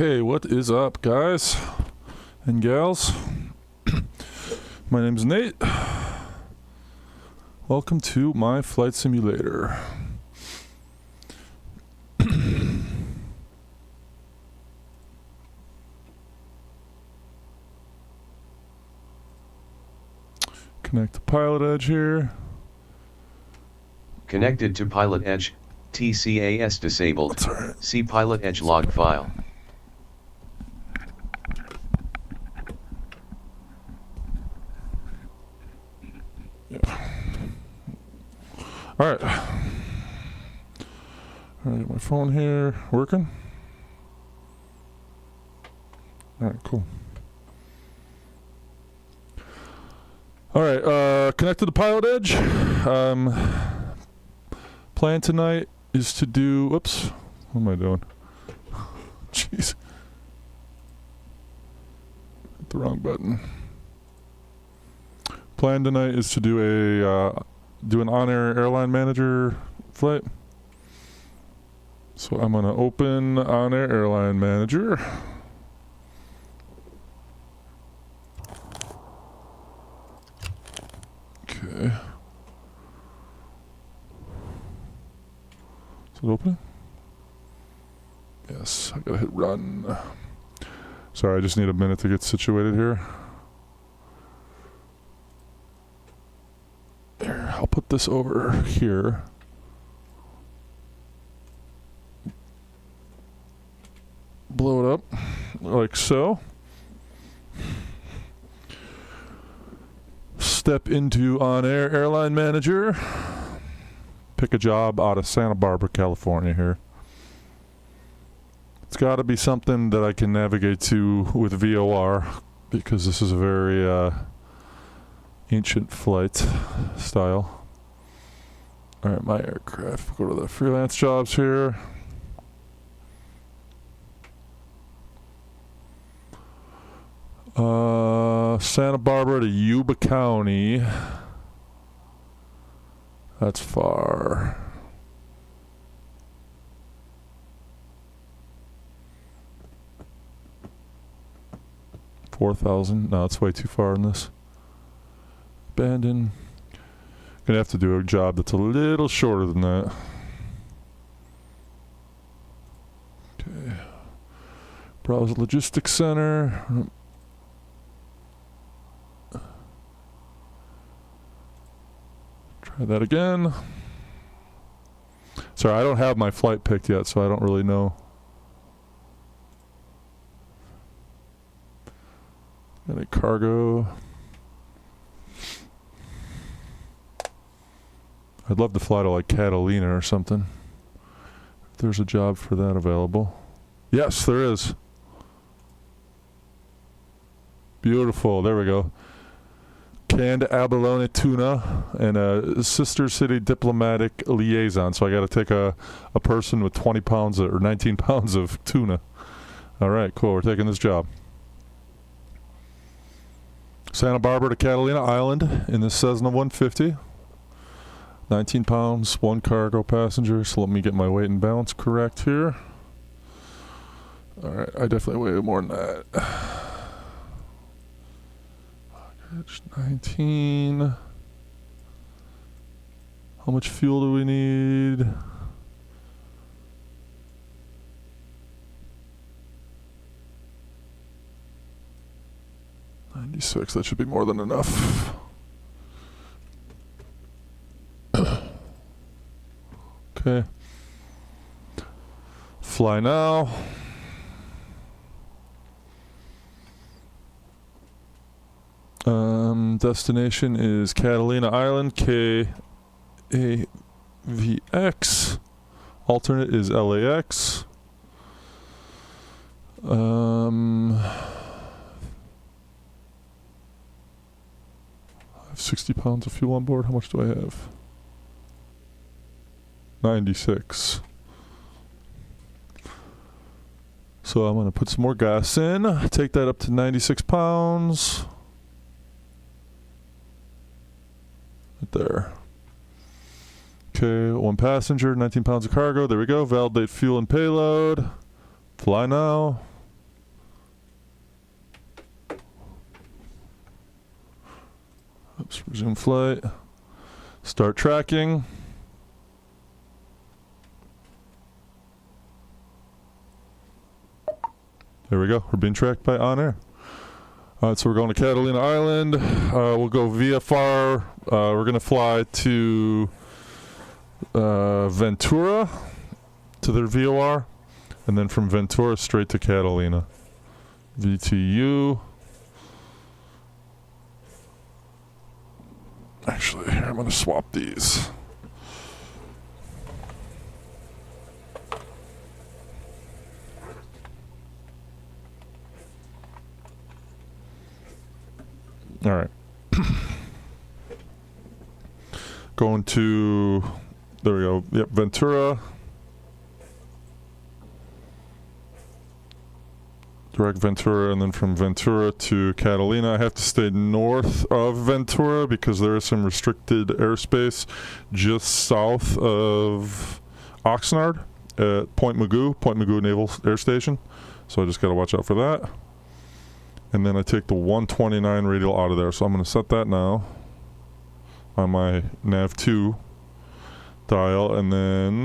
Okay, what is up, guys and gals? My name's Nate. Welcome to my flight simulator. Connect to PilotEdge here. Connected to PilotEdge, TCAS disabled. See PilotEdge log file. Alright. Alright, my phone here. Working? Alright, cool. Alright, connected to PilotEdge. Plan tonight is to do... Whoops. What am I doing? Jeez. Hit the wrong button. Plan tonight is to do an on-air airline manager flight. So I'm gonna open on-air airline manager. Okay. Is it opening? Yes, I gotta hit run. Sorry, I just need a minute to get situated here. Here, I'll put this over here. Blow it up like so. Step into on-air airline manager. Pick a job out of Santa Barbara, California here. It's got to be something that I can navigate to with VOR because this is a very ancient flight style. Alright, my aircraft. Go to the freelance jobs here. Santa Barbara to Yuba County. That's far. $4,000. No, it's way too far in this. Abandon. Gonna have to do a job that's a little shorter than that. Okay. Browse Logistics Center. Try that again. Sorry, I don't have my flight picked yet, so I don't really know. Any cargo? I'd love to fly to like Catalina or something. If there's a job for that available. Yes, there is. Beautiful. There we go. Canned abalone tuna and a sister city diplomatic liaison. So I got to take a person with 20 pounds or 19 pounds of tuna. All right, cool. We're taking this job. Santa Barbara to Catalina Island in the Cessna 150. 19 pounds, one cargo passenger. So let me get my weight and balance correct here. All right, I definitely weigh more than that. 19. How much fuel do we need? $96. That should be more than enough. Okay. Fly now. Destination is Catalina Island, KAVX. Alternate is LAX. 60 pounds of fuel on board. How much do I have? 96. So I'm going to put some more gas in. Take that up to 96 pounds. Right there. Okay, one passenger, 19 pounds of cargo. There we go. Validate fuel and payload. Fly now. Oops, resume flight. Start tracking. There we go. We're being tracked by On Air. All right, so we're going to Catalina Island. We'll go VFR. We're going to fly to Ventura to their VOR, and then from Ventura straight to Catalina. VTU. Actually, here, I'm going to swap these. All right. Going to, there we go. Yep, Ventura. Direct Ventura, and then from Ventura to Catalina. I have to stay north of Ventura because there is some restricted airspace just south of Oxnard at Point Mugu Naval Air Station. So I just got to watch out for that. And then I take the 129 radial out of there. So I'm going to set that now on my nav 2 dial, and then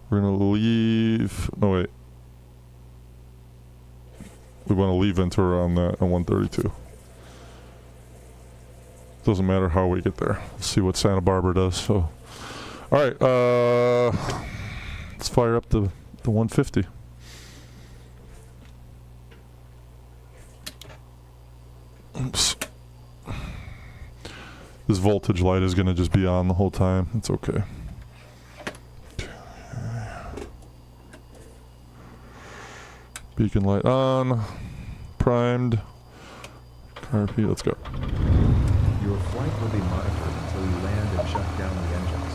we're going to leave, no wait. We want to leave Ventura on that on 132. Doesn't matter how we get there. Let's see what Santa Barbara does. So, all right, let's fire up the 150. Oops. This voltage light is going to just be on the whole time. It's okay. Beacon light on. Primed. RP, let's go. Your flight will be monitored until you land and shut down the engines.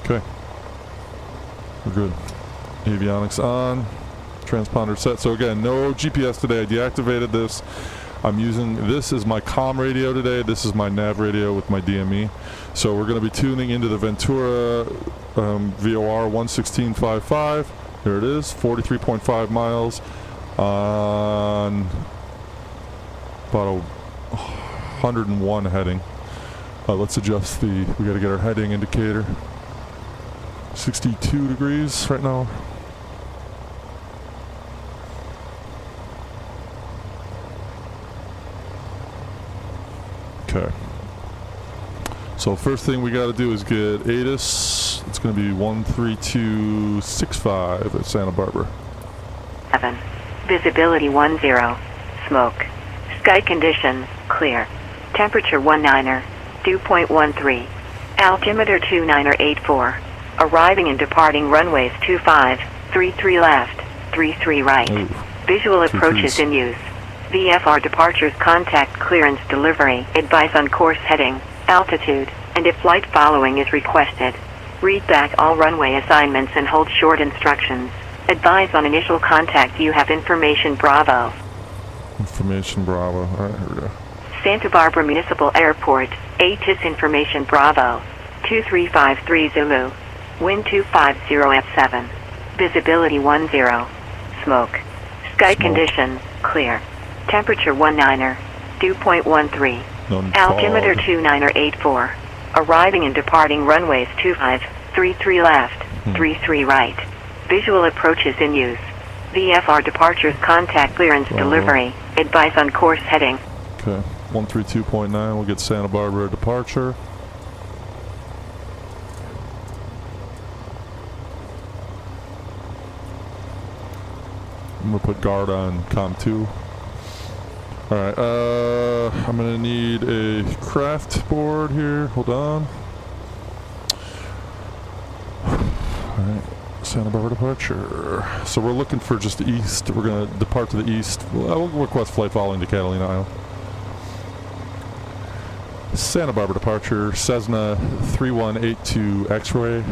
Okay. We're good. Avionics on. Transponder set. So again, no GPS today. I deactivated this. I'm using this as my comm radio today. This is my nav radio with my DME. So we're going to be tuning into the Ventura VOR 116.55. There it is, 43.5 miles on about 101 heading. Let's adjust we got to get our heading indicator. 62 degrees right now. Okay. So first thing we got to do is get ATIS. It's going to be 13265 at Santa Barbara. 7. Visibility 10. Smoke. Sky conditions clear. Temperature 19er. Dew point 13. Altimeter 2984. Arriving and departing runways 25, 33 left, 33 right. Ooh. Visual approaches in use. VFR departures, contact clearance, delivery, advise on course heading, altitude, and if flight following is requested. Read back all runway assignments and hold short instructions. Advise on initial contact. You have information Bravo. Information Bravo. All right, here we go. Santa Barbara Municipal Airport, ATIS information Bravo. 2353 Zulu. Wind 250 F7. Visibility 10. Smoke. Sky conditions clear. Temperature 19er. Dew point 13. Altimeter 2984. Arriving and departing runways 25, 33 left, 33 right. Visual approaches in use. VFR departures, contact clearance, delivery. Advise on course heading. Okay, 132.9. We'll get Santa Barbara departure. I'm gonna put guard on COM 2. Alright, I'm gonna need a craft board here. Hold on. Alright, Santa Barbara departure. So we're looking for just the east. We're gonna depart to the east. We'll request flight following to Catalina Island. Santa Barbara departure, Cessna 3182 X-ray.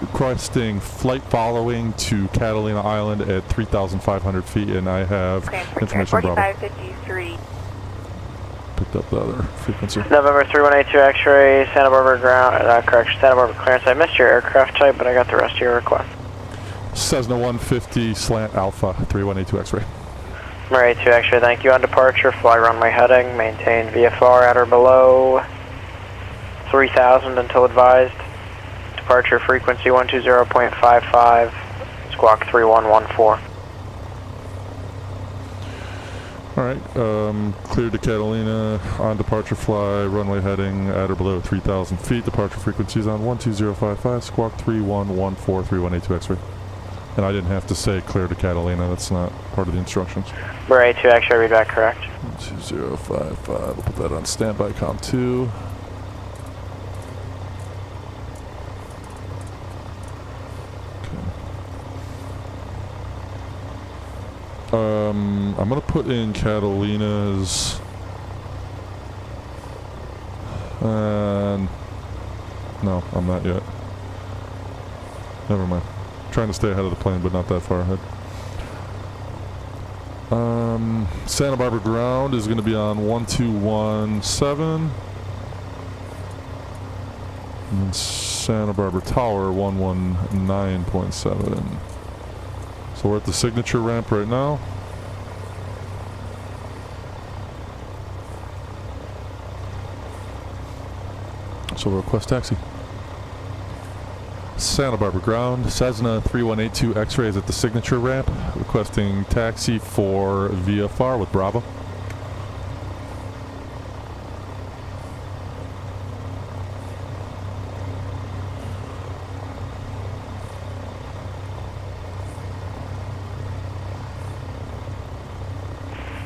Requesting flight following to Catalina Island at 3,500 feet, and I have information Bravo. 4553. Picked up the other frequency. November 3182 X-ray, Santa Barbara ground, correction, Santa Barbara clearance. I missed your aircraft type, but I got the rest of your request. Cessna 150 slant Alpha 3182 X-ray. Runway 2 X-ray, thank you. On departure, fly runway heading, maintain VFR at or below 3,000 until advised. Departure frequency 120.55, squawk 3114. Alright, cleared to Catalina, on departure fly, runway heading at or below 3,000 feet, departure frequencies on 12055, squawk 3114, 3182 X-ray. And I didn't have to say clear to Catalina, that's not part of the instructions. Runway 2 X-ray, read back correct. 12055, we'll put that on standby, com 2. I'm gonna put in Catalina's, and no, I'm not yet. Never mind. Trying to stay ahead of the plane, but not that far ahead. Santa Barbara ground is gonna be on 1217, and Santa Barbara Tower 119.7. So we're at the signature ramp right now. So we'll request taxi. Santa Barbara ground, Cessna 3182 X-ray is at the signature ramp, requesting taxi for VFR with Bravo.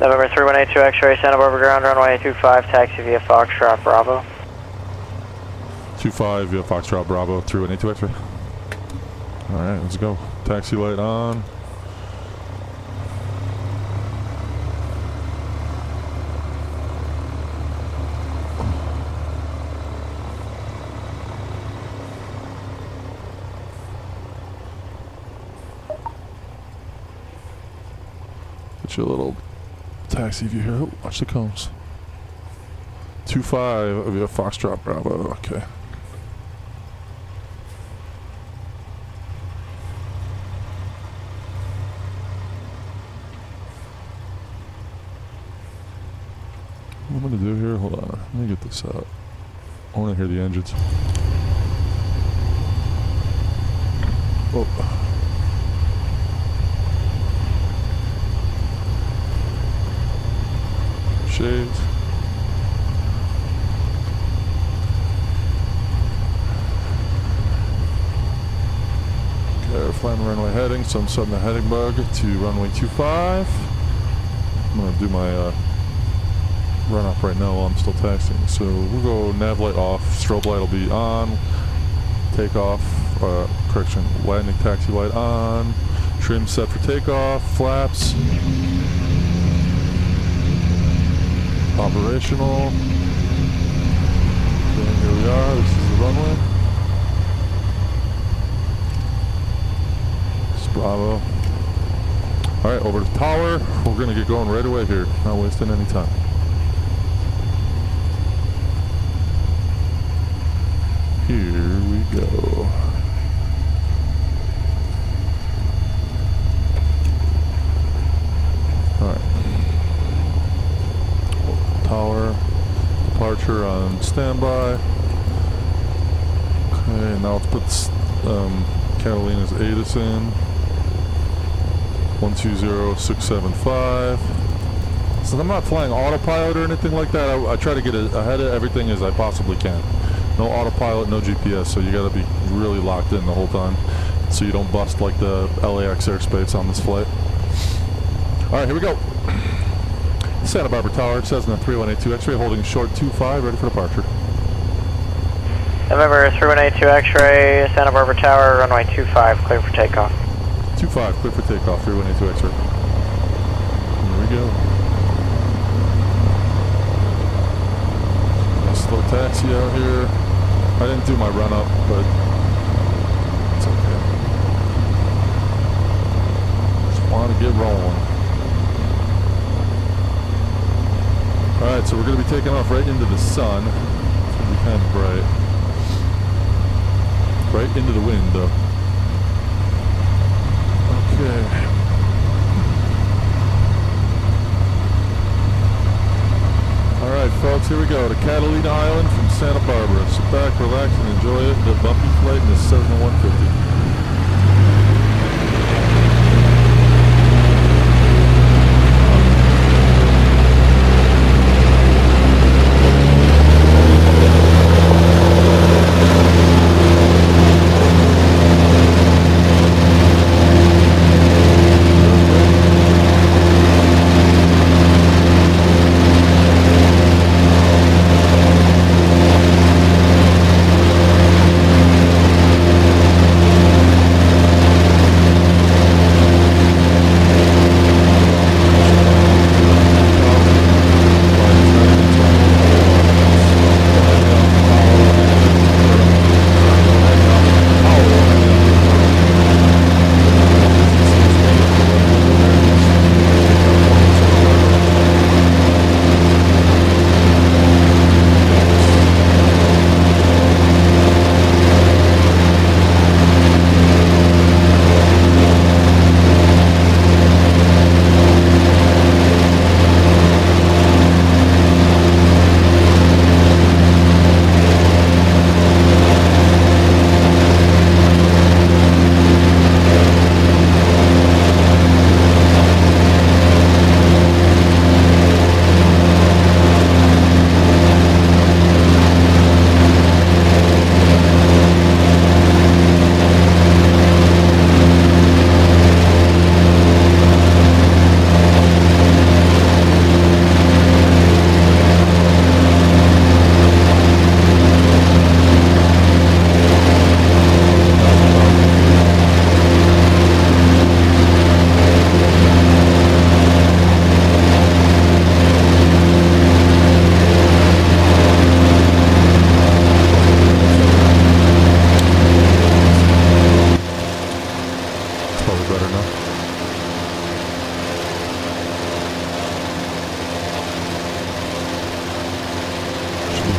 November 3182 X-ray, Santa Barbara ground, runway 25, taxi via Foxtrot Bravo. 25 via Foxtrot Bravo, 3182 X-ray. Alright, let's go. Taxi light on. Get you a little taxi view here. Oh, watch the cones. 25 via Foxtrot Bravo. Okay. What I'm gonna do here, hold on, let me get this out. I wanna hear the engines. Oh. Shades. Okay, we're flying runway heading, so I'm setting the heading bug to runway 25. I'm gonna do my run up right now while I'm still taxiing. So we'll go nav light off, strobe light will be on, takeoff, correction, landing taxi light on, trim set for takeoff, flaps, operational. Okay, here we are, this is the runway. This is Bravo. Alright, over to the tower. We're gonna get going right away here, not wasting any time. Here we go. Alright. Tower. Departure on standby. Okay, now let's put Catalina's ATIS in. 120675. Since I'm not flying autopilot or anything like that, I try to get ahead of everything as I possibly can. No autopilot, no GPS, so you gotta be really locked in the whole time so you don't bust like the LAX airspace on this flight. Alright, here we go. Santa Barbara Tower, Cessna 3182 X-ray, holding short 25, ready for departure. November 3182 X-ray, Santa Barbara Tower, runway 25, clear for takeoff. 25, clear for takeoff, 3182 X-ray. Here we go. Slow taxi out here. I didn't do my run up, but it's okay. Just want to get rolling. Alright, so we're going to be taking off right into the sun. It's going to be kind of bright. Right into the wind, though. Catalina Island from Santa Barbara. Sit back, relax, and enjoy it. The bumpy flight in the Cessna 150.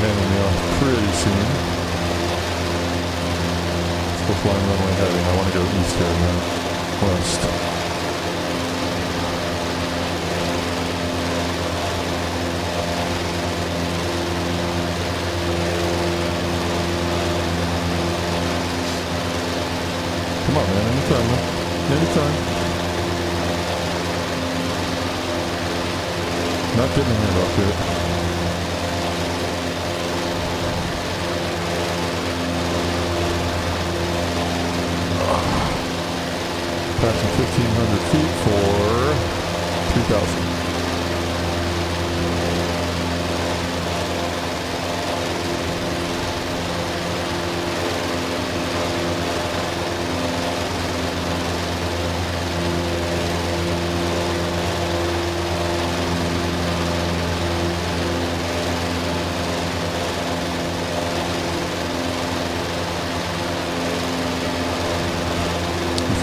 handing me off pretty soon. Still flying runway heading. I want to go east here, not west. Come on, man. Anytime, man. Anytime. Not getting a hand off yet. Passing 1,500 feet for 3,000.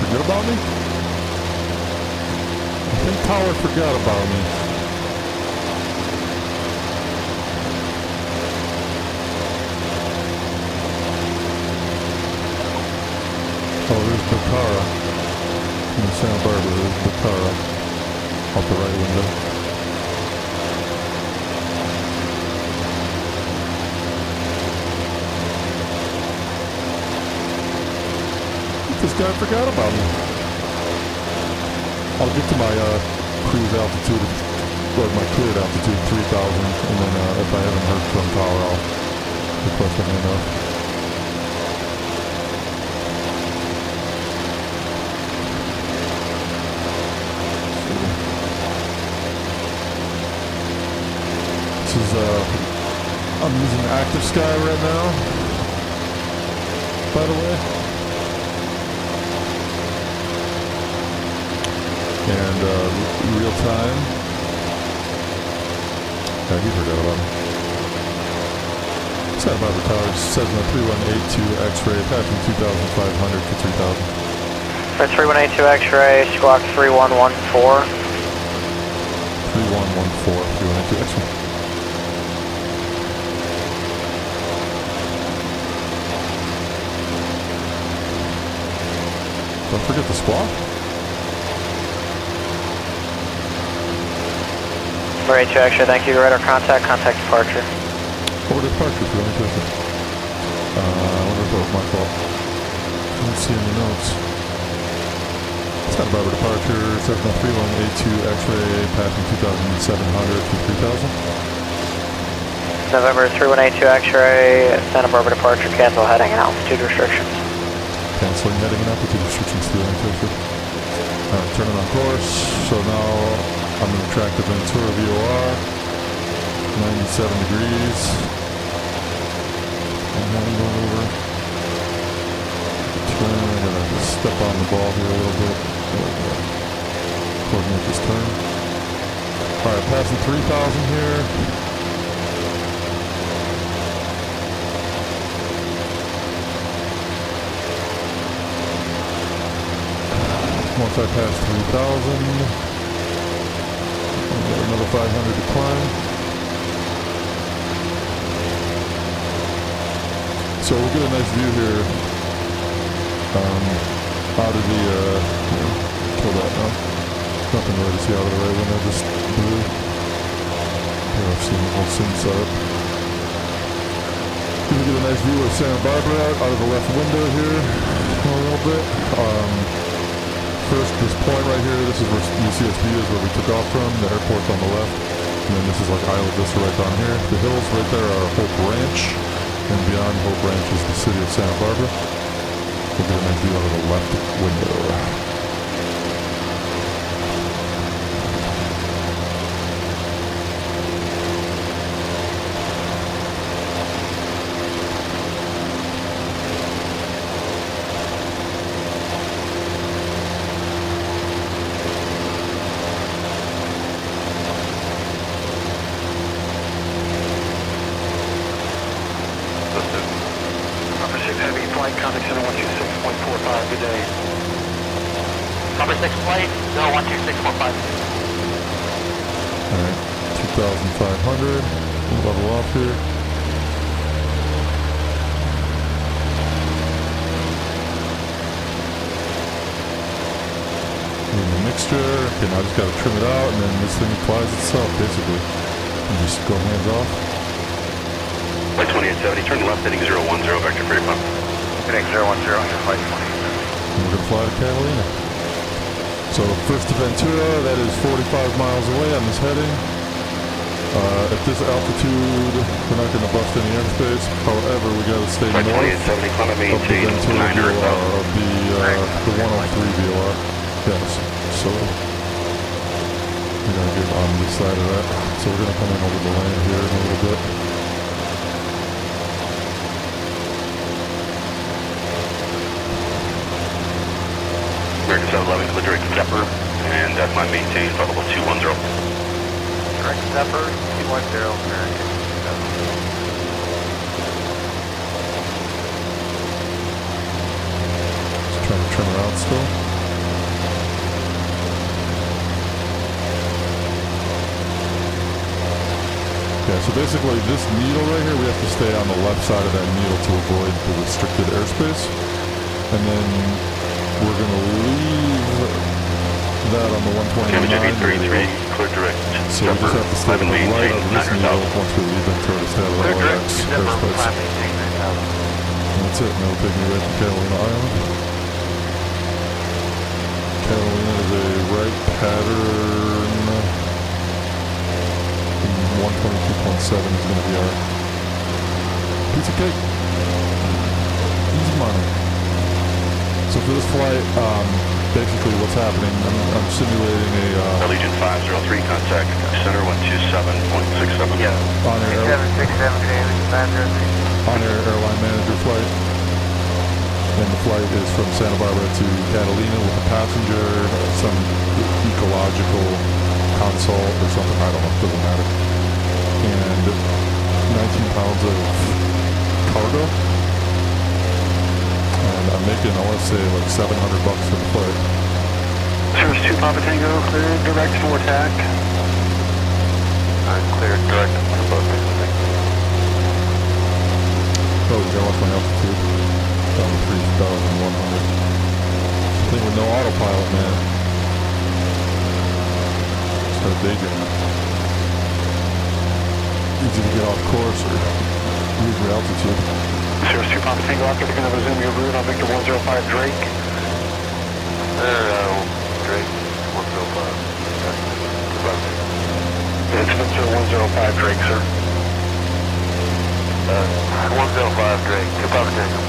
Forget about me? I think Tower forgot about me. Oh, there's Bakara. In Santa Barbara, there's Bakara. Off the right window. This guy forgot about me. I'll get to my cruise altitude, or my cleared altitude, 3,000, and then if I haven't heard from Tower, I'll request a handoff. This is, I'm using Active Sky right now, by the way. And real time. Yeah, he forgot about me. Santa Barbara Tower, Cessna 3182 X-ray, passing 2,500 to 3,000. For 3182 X-ray, squawk 3114. 3114, 3182 X-ray. Don't forget the squawk. 482 X-ray, thank you. Radar contact departure. Over departure for any person. I wonder if that was my fault. I don't see any notes. Santa Barbara departure, Cessna 3182 X-ray, passing 2,700 to 3,000. November 3182 X-ray, Santa Barbara departure, cancel heading and altitude restrictions. Canceling heading and altitude restrictions to the altitude. Alright, turning on course. So now I'm going to track the Ventura VOR. 97 degrees. And now I'm going over. Turn. I gotta step on the ball here a little bit. Coordinate this turn. Alright, passing 3,000 here. Once I pass 3,000, I've got another 500 to climb. So we'll get a nice view here out of the, kill that now. Nothing really to see out of the right window, just blue. Here I've seen the whole sim setup. Gonna get a nice view of Santa Barbara out of the left window here a little bit. First, this point right here, this is where UCSB is, where we took off from. The airport's on the left. And then this is like Isla Vista right down here. The hills right there are Hope Ranch. And beyond Hope Ranch is the city of Santa Barbara. We'll get a nice view out of the left window. Heavy flight, contact center 126.45, good day. Number 6 flight, 0-126.45. Alright, 2,500. We'll level off here. Need the mixture. Okay, now I just gotta trim it out and then this thing flies itself basically. And just go hands off. Flight 2870, turn left heading 010, vector for your pump. Heading 010, your flight 2870. And we're gonna fly to Catalina. So first to Ventura, that is 45 miles away on this heading. At this altitude, we're not gonna bust any airspace. However, we gotta stay Flight north 2870, climate of the maintain Ventura 900 VOR, of the 103 VOR. Yes, so we're gonna get on this side of that. So we're gonna come in over the land here in a little bit. American 711, clear direct Zephyr, and climb maintain, flight level 210. Direct Zephyr, 210, American. Just trying to trim it out still. Yeah, so basically this needle right here, we have to stay on the left side of that needle to avoid the restricted airspace. And then we're going to leave that on the 129 radio. Clear direct So we just have to stay to the right of this needle once we leave Ventura to stay out of the LAX airspace. And that's it, and it'll take me right to Catalina Island. Catalina is a right pattern. 122.7 is going to be our piece of cake. Easy money. So for this flight, basically what's happening, I'm simulating a Allegiant 503, contact center 127.67. Yeah. on-air airline manager flight. And the flight is from Santa Barbara to Catalina with a passenger, some ecological consult or something, I don't know, it doesn't matter. And 19 pounds of cargo. And I'm making, I want to say, like $700 for the flight. Service 2 Papa Tango, clear direct for attack. Clear direct for both. Oh, you gotta watch my altitude. Down to 3,100. Thing with no autopilot, man. Just got a daydream. Easy to get off course or Lose your altitude. Sierra 2 Papa Tango Oscar, you're going to resume your route on Victor 105 Drake. Drake 105. It's Victor 105 Drake, sir. 105 Drake, 2 Papa Tango.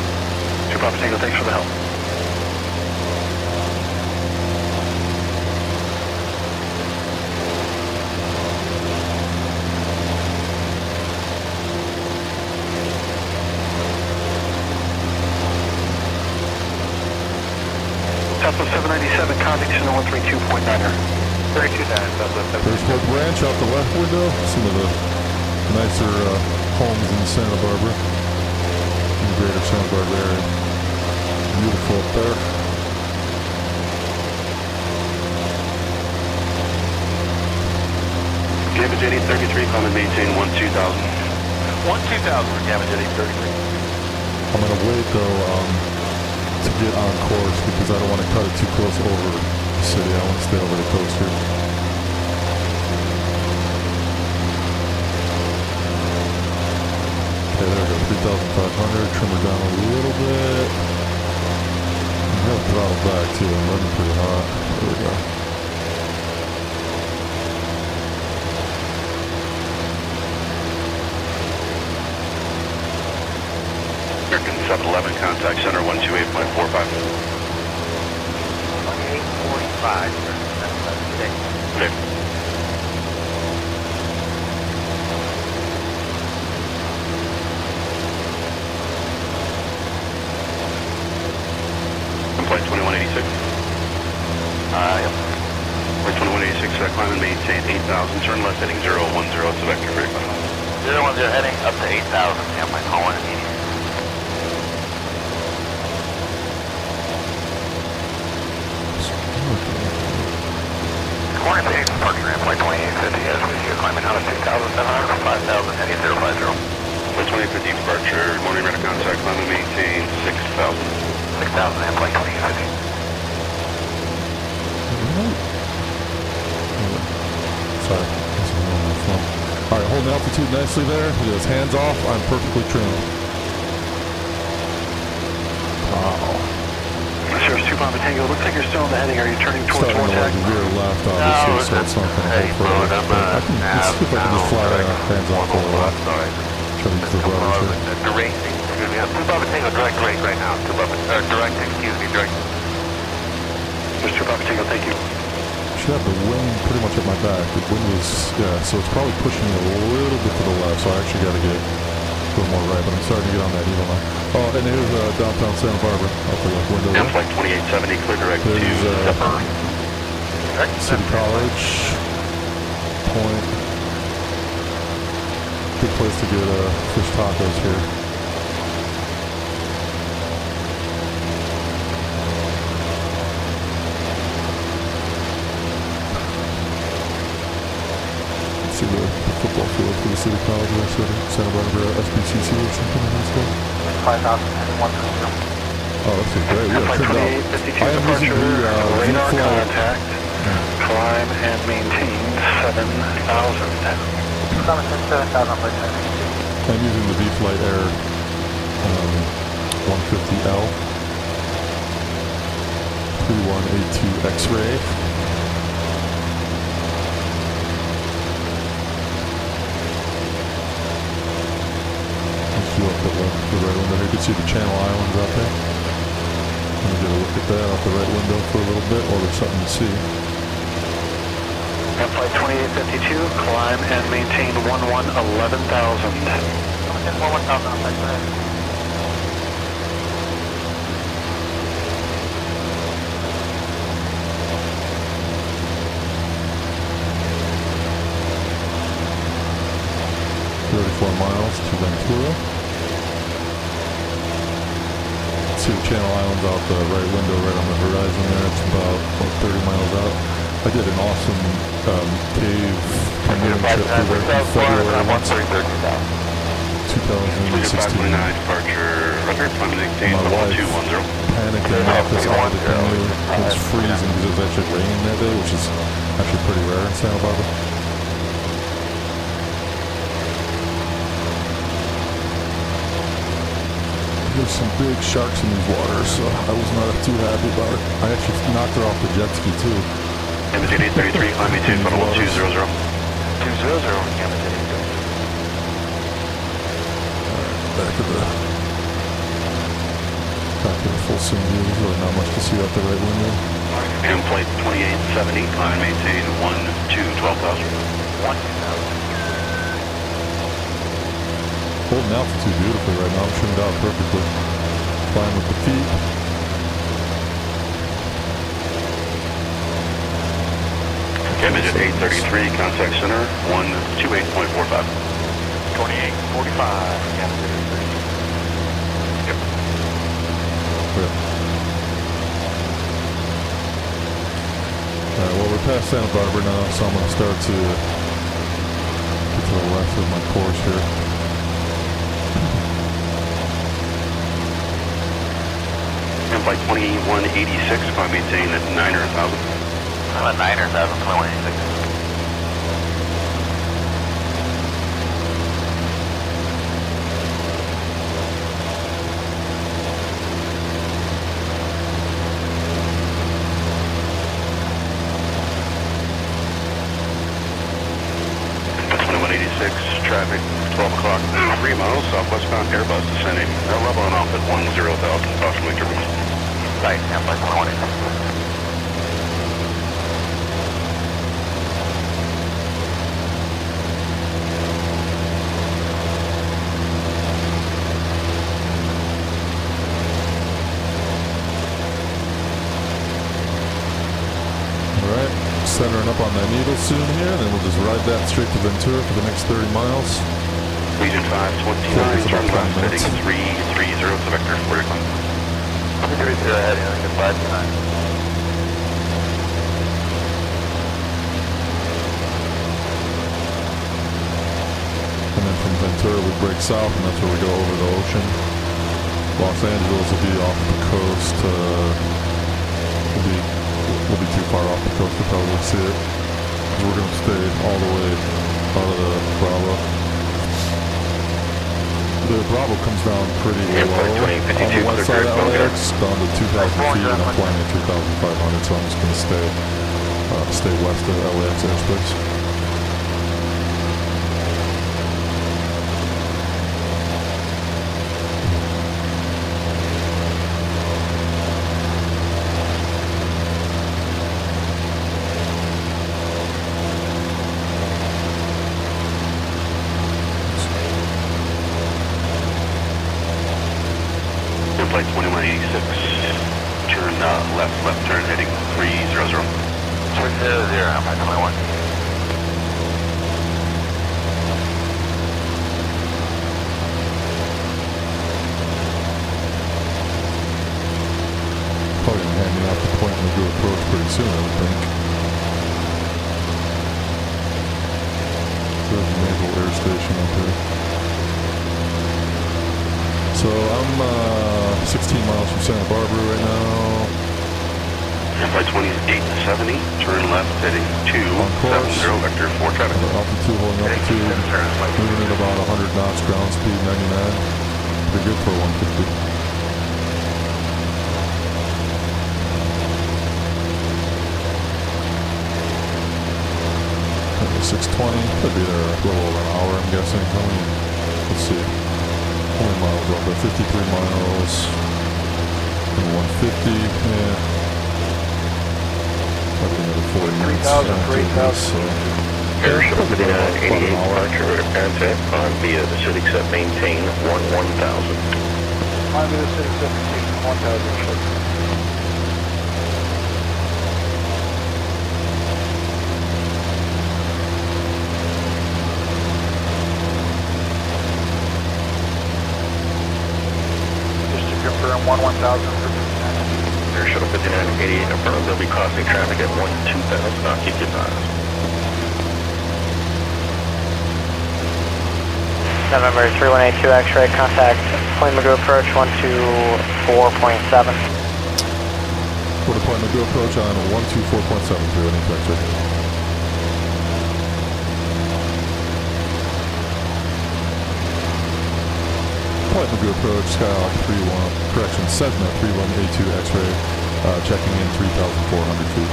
2 Papa Tango, thanks for the help. Southwest 797, contact Cessna 132.9er. 32.9, Southwest 797. There's Fort Branch out the left window. Some of the nicer homes in Santa Barbara, in the greater Santa Barbara area. Beautiful up there. Damage 8033, come and maintain 12000. 12000 for damage 8033. I'm going to wait though to get on course because I don't want to cut it too close over the city. I want to stay over the coast here. Okay, there we go, 3,500, trim her down a little bit. I'm going to throttle back too, I'm running pretty hot. There we go. American 711, contact center 128.45. 2845, sir. That's today. Okay. Flight 2186. Yep. Flight 2186, climb and maintain 8,000. Turn left heading 010. It's a vector for 010 heading up to 8,000. Yeah, my call in immediately. Corner base, parking ramp, flight 2850, as we see you climbing out of 2,700 to 5,000, heading 050. Flight 2050 departure, morning radar contact, climb and maintain 6,000. 6,000 and flight 2850. Sorry. Alright, holding altitude nicely there. He goes hands off. I'm perfectly trimmed. Wow. Sierra 2 Papa Tango, looks like you're still in the heading. Are you turning towards Starting to Vortex? like veer left, obviously, so it's not going to hold forever. But I can let's see if I can just fly hands off a little bit. Try to use the rudder here. Direct, excuse me, 2 Papa Tango, direct rate right now. 2 Papa, direct, excuse me, direct. Mr. Papa Tango, thank you. Should have the wind pretty much at my back. The wind was, yeah, so it's probably pushing me a little bit to the left, so I actually got to get a little more right, but I'm starting to get on that evil line. Oh, and here's downtown Santa Barbara, out the left window And there. flight 2870, clear direct to There's City College, Point. Good place to get fish tacos here. See the football field for the City College or Santa Barbara SBCC or something in this case. 5,000 heading 120. Oh, this is great. We are flight trimmed out. 2852 I am using departure, the radar V-Flight. contact, climb and maintain 7,000. 7,000 flight 7. I'm using the V-Flight Air 150L 3182 X-Ray. Up the right window here. You can see the Channel Islands out there. Let me get a look at that out the right window for a little bit while there's something to see. And flight 2852, climb and maintain 11,000. 11,000 on flight 7. Miles to Ventura. See the Channel Islands out the right window, right on the horizon there. It's about 30 miles out. I did an awesome cave canoeing trip through there in February 2016. My wife panicked and knocked us out of the canoe. It was freezing because it was actually raining that day, which is actually pretty rare in Santa Barbara. There's some big sharks in these waters, so I was not too happy about it. I actually knocked her off the jet ski too. Amazon 833, climb maintain funnel 200. 200, Amazon 833. Back to the full sim view. There's really not much to see out the right window. And flight 2870, climb and maintain 12,000. 12,000. Holding altitude beautifully right now. I'm trimmed out perfectly. Flying with the feet. Amazon 833, contact center 128.45. 2845, Amazon 833. Yep. Good. Alright, well we're past Santa Barbara now, so I'm going to start to get to the left of my course here. And flight 2186, climb maintain at 9 or 1,000. I'm at 9 or 1,000, 2186. Traffic, 12 o'clock, 3 miles, southwestbound Airbus descending, leveling off at 10,000, approximately turbulence. Right, I'm like 20. Alright, centering up on that needle soon here, then we'll just ride that straight to Ventura for the next 30 miles. Region 529, turn left, heading 330 to vector 45. 330 heading, I think 529. And then from Ventura we break south and that's where we go over the ocean. Los Angeles will be off the coast. We'll be too far off the coast to probably see it. We're going to stay all the way out of the Bravo. The Bravo comes down pretty low on the west side of LAX, down to 2,000 feet, and I'm flying at 3,500, so I'm just going to stay west of LAX airspace. Flight 2186, turn left turn heading 300. 300, I'm at 21. Probably going to hand me out the point when we do approach pretty soon, I would think. There's a naval air station up there. So I'm 16 miles from Santa Barbara right now. Flight 2870, turn left heading 270, vector 4 traffic. Altitude, holding altitude, moving at about 100 knots, ground speed 99. Pretty good for 150. 620, could be there a little over an hour, I'm guessing. Let's see. How many miles up there? 53 miles. And 150, yeah. That'd be another 40 minutes. 3,000 for 8,000. So, Air Shuttle probably about 5988, an hour. departure contact on via the city set maintain 1000. I'm in the city 17, 1,000. Confirm 1,000 for 59. Air Shuttle 5988, affirm they'll be crossing traffic at 12,000, knots, keep advised. November 3182 X-ray, contact Point Magoo approach 124.7. Quarter point Magoo approach on 124.7 through any vector. Flight Magoo approach, Skyhawk 31, correction, Cessna 31A2 X-ray, checking in 3,400 feet.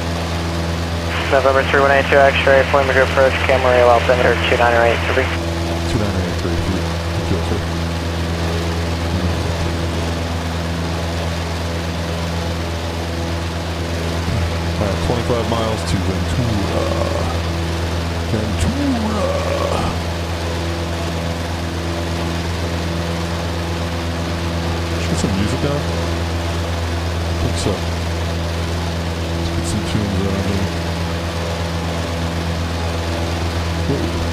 November 3182 X-ray, Flight Magoo approach, Camarillo altimeter 29083. 29883 feet. Fuel check. Alright, 25 miles to Ventura. Should get some music on? I think so. Let's get some tunes on here. Whoa.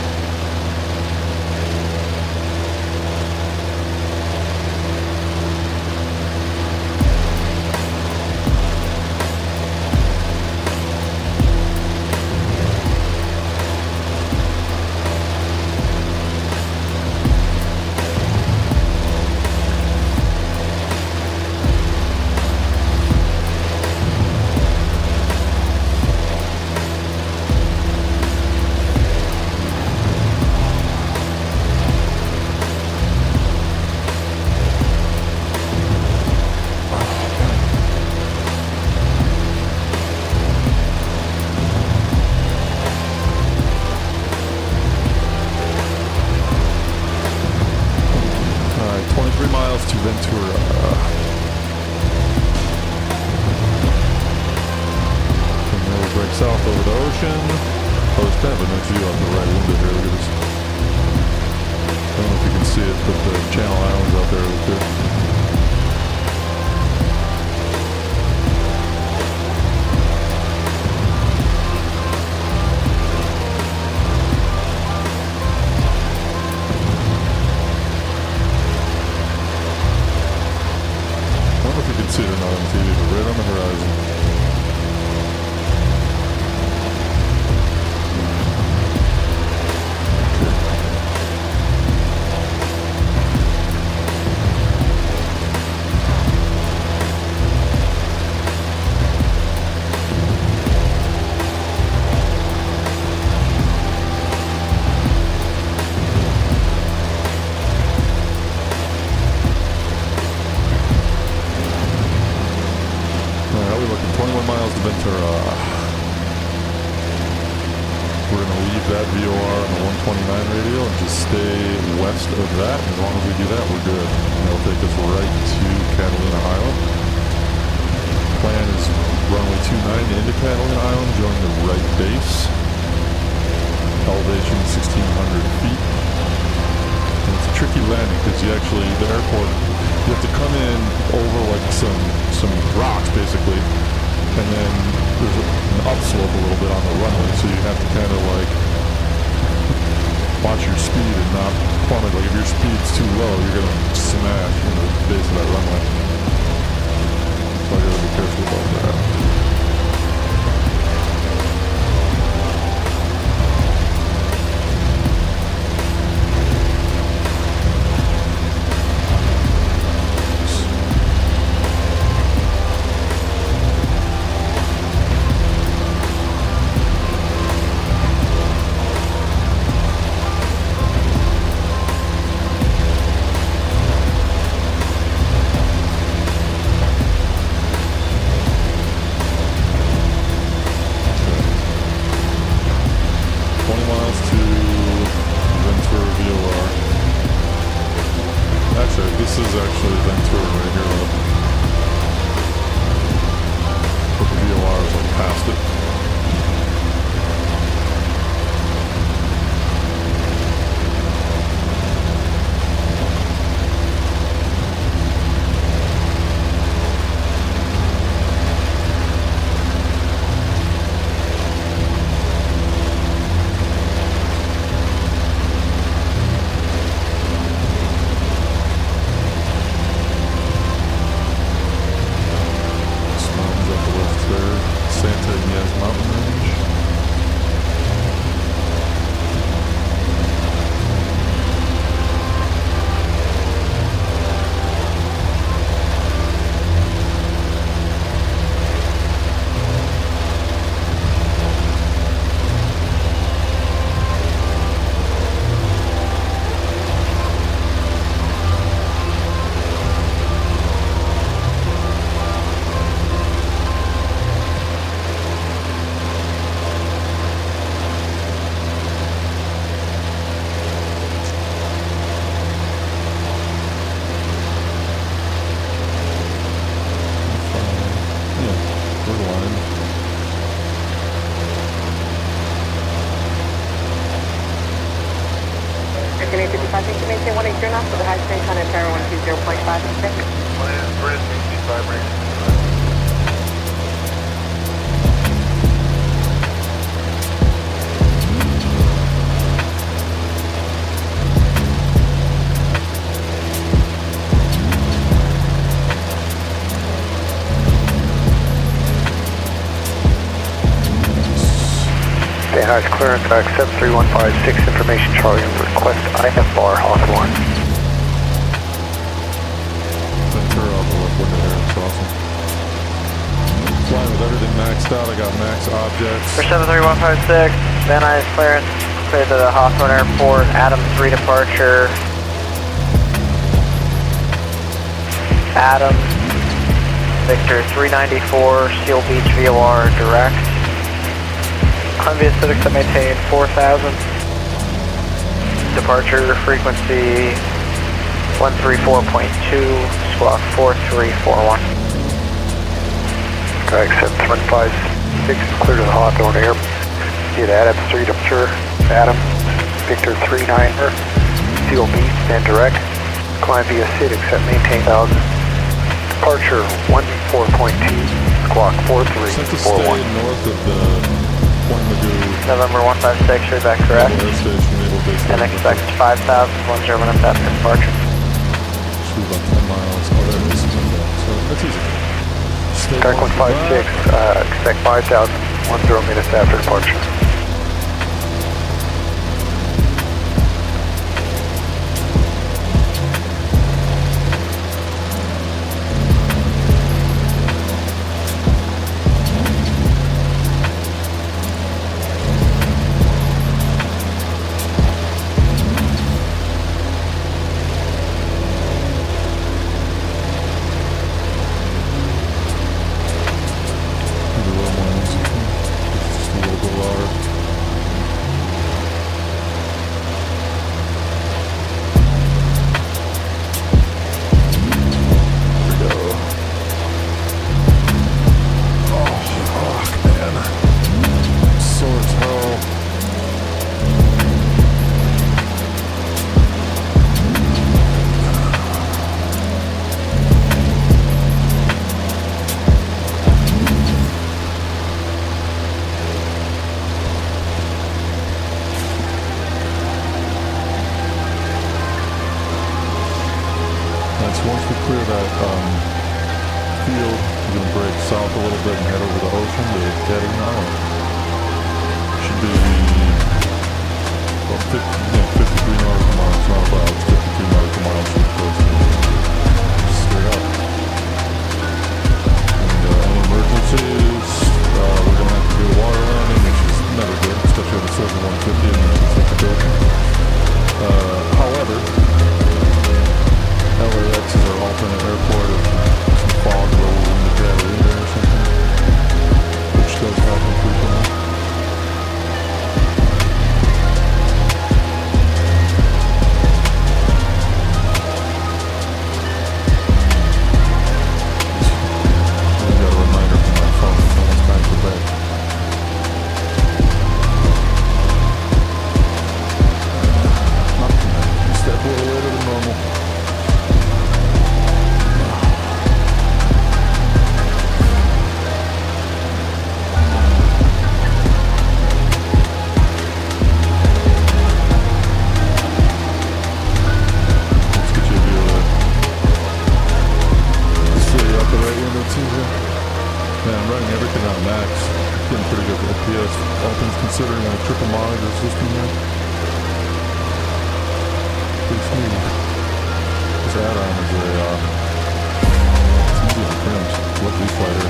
To Ventura. And then we'll break south over the ocean. Oh, there's kind of a nice view out the right window here. Look at this. I don't know if you can see it, but the Channel Islands out there look good. See it or not on TV, but right on the horizon. Ventura. We're going to leave that VOR on the 129 radio and just stay west of that. As long as we do that, we're good. And that'll take us right to Catalina Island. Plan is runway 29 into Catalina Island, join the right base. Elevation 1,600 feet. And it's a tricky landing because you actually, the airport, you have to come in over like some rocks basically. And then there's an upslope a little bit on the runway, so you have to kind of like watch your speed and not plummet. Like if your speed's too low, you're going to smash into the base of that runway. So I got to be careful about that. turnoff for the high speed Connect Tower 120.5 and 6. Land bridge, 65 range. Dan Harris clearance, accept 3156 information Charlie, request IFR Hawthorne. Ventura off the left window here, it's awesome. Flying with everything maxed out, I got max objects. For 73156, Van Nuys clearance, clear to the Hawthorne Airport, Adam 3 departure. Adam, Victor 394, Seal Beach VOR direct. Columbia Civic to maintain 4,000. Departure frequency 134.2, squawk 4341. Sky accept 156, clear to the Hawthorne Air. Get Adam 3 departure, Adam, Victor 39er, Seal Beach, then direct. Climb via SID, accept maintain 1,000. Departure 14.2, squawk Set to stay 4341. north of the Point Magoo November 156, is that correct? Air Station, Naval Base. And expect 5,000, 10 minutes after departure. Shoot about 10 miles. Oh, there it is. Okay. So that's easy. Stay Dark north of 156, that. expect 5,000, 10 minutes after departure. Maybe a little more easy. Just a little bit louder. Here we go. Oh, fuck, man. Sore as hell. That's once we clear that field, we're going to break south a little bit and head over the ocean to Kettering Island. Should be about 53 nautical miles. It's not about, it's 53 nautical miles from the coast. Straight up. And any emergencies, we're going to have to do a water landing, which is never good, especially on the Cessna 150 in the Pacific Ocean. However, LAX is our alternate airport if some fog rolls in the Catalina or something, which does happen frequently. I got a reminder from my phone that someone's back to bed. Step a little later than normal. Let's get you a view of that city out the right window too here. Man, I'm running everything on max. Getting pretty good FPS. All things considering a triple monitor system here. Pretty smooth. This add-on is a it's easy on trims. Lovely fighter.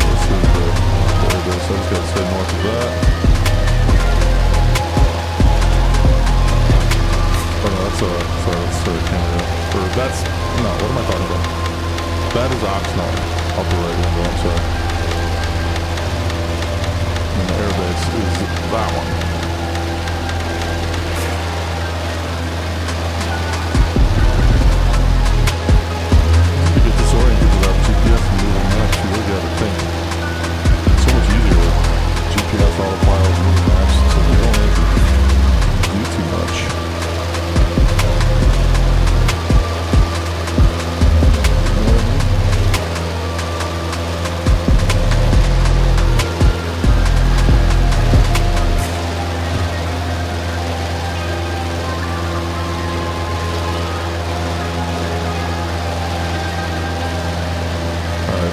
This is there it is. So I just gotta stay north of that. Oh no, sorry, that's Canada. Or that's, no, what am I talking about? That is Oxnard, up the right window, I'm sorry. And the airbase is that one. You get disoriented without GPS and moving maps, you really gotta think. It's so much easier with GPS, autopilot, moving maps, so you don't need to.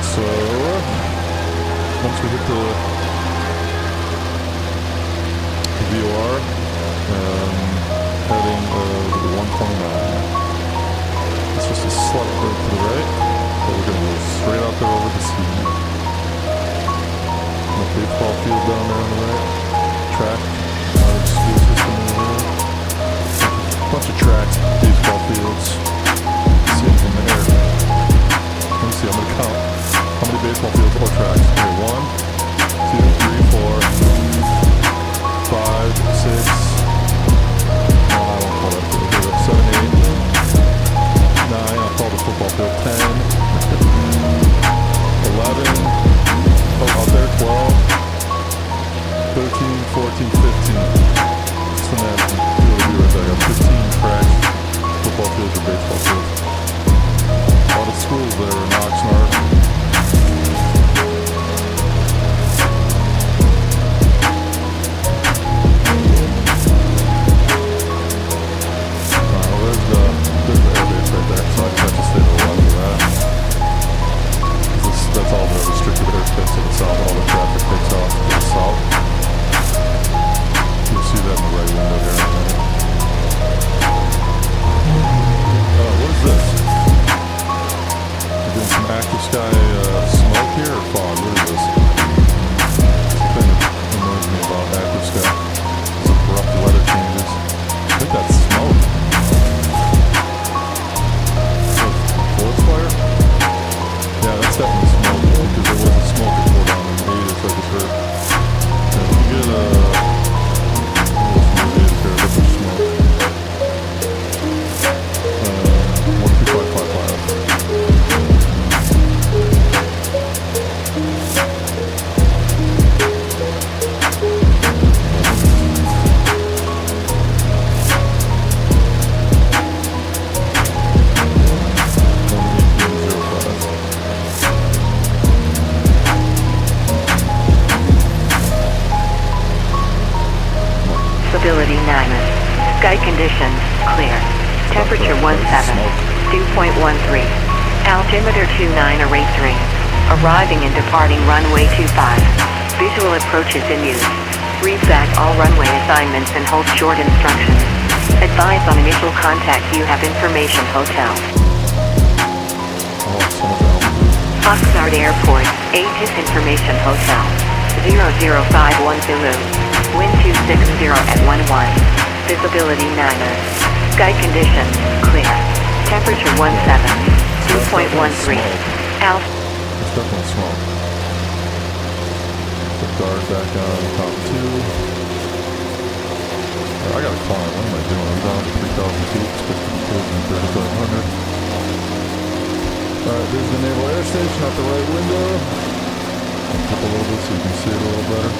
So once we hit the VOR, heading to 129. It's just a slight break to the right, but we're gonna go straight out there over the sea. The baseball field down there on the right. Track. School system over there. Bunch of tracks, baseball fields. See them from the air. Let me see, I'm gonna count how many baseball fields or tracks. Okay, 1, 2, 3, 4, 5, 6. No, I don't call that field. Here, 7, 8, 9. I'll call the football field 10. 11. Oh, out there, 12. 13, 14, 15. Just imagine. Field will be right there. I got 15 tracks, football fields or baseball fields. A lot of schools there in Oxnard. There's the airbase right there, so I just have to stay to the left of that. That's all the restricted airspace to the south. All the traffic takes off to the south. You'll see that in the right window here in a minute. What is this? We're doing some active sky smoke here or fog? What is this? Something that annoys me about active sky. These abrupt weather changes. I think that's smoke. Forest fire? Yeah, that's definitely smoke because there wasn't smoke before down in Vegas, I just heard. Yeah, we get Vegas here, that's some smoke. 12555. Visibility 9. Sky conditions, clear. Temperature 17. Dew point 13. Altimeter 2983. Arriving and departing runway 25. Visual approaches in use. Read back all runway assignments and hold short instructions. Advise on initial contact. You have information hotel. Oxnard Airport, Aegis Information Hotel. 0051 Zulu. Wind 260 at 11. Visibility 9. Sky conditions, clear. Temperature 17. Dew point 13. It's definitely smoke. Put guard back on top 2. I gotta climb. What am I doing? I'm down to 3,000 feet. Supposed to be closing at 3,500. Alright, there's the Naval Air Station out the right window. I'll up a little bit so you can see it a little better.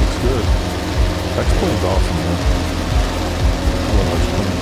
Looks good. X-Plane's awesome, man. I love X-Plane.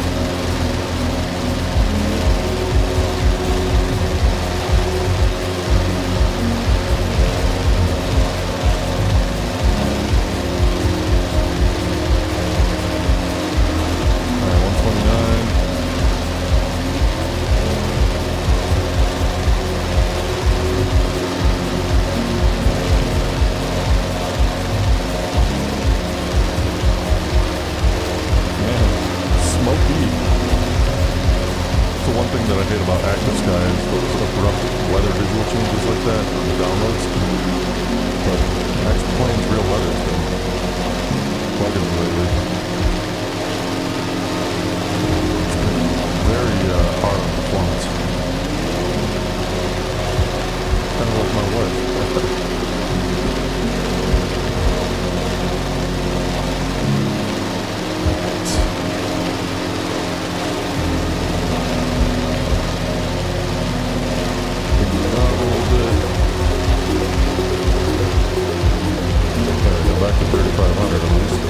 Back to 3,500 at least.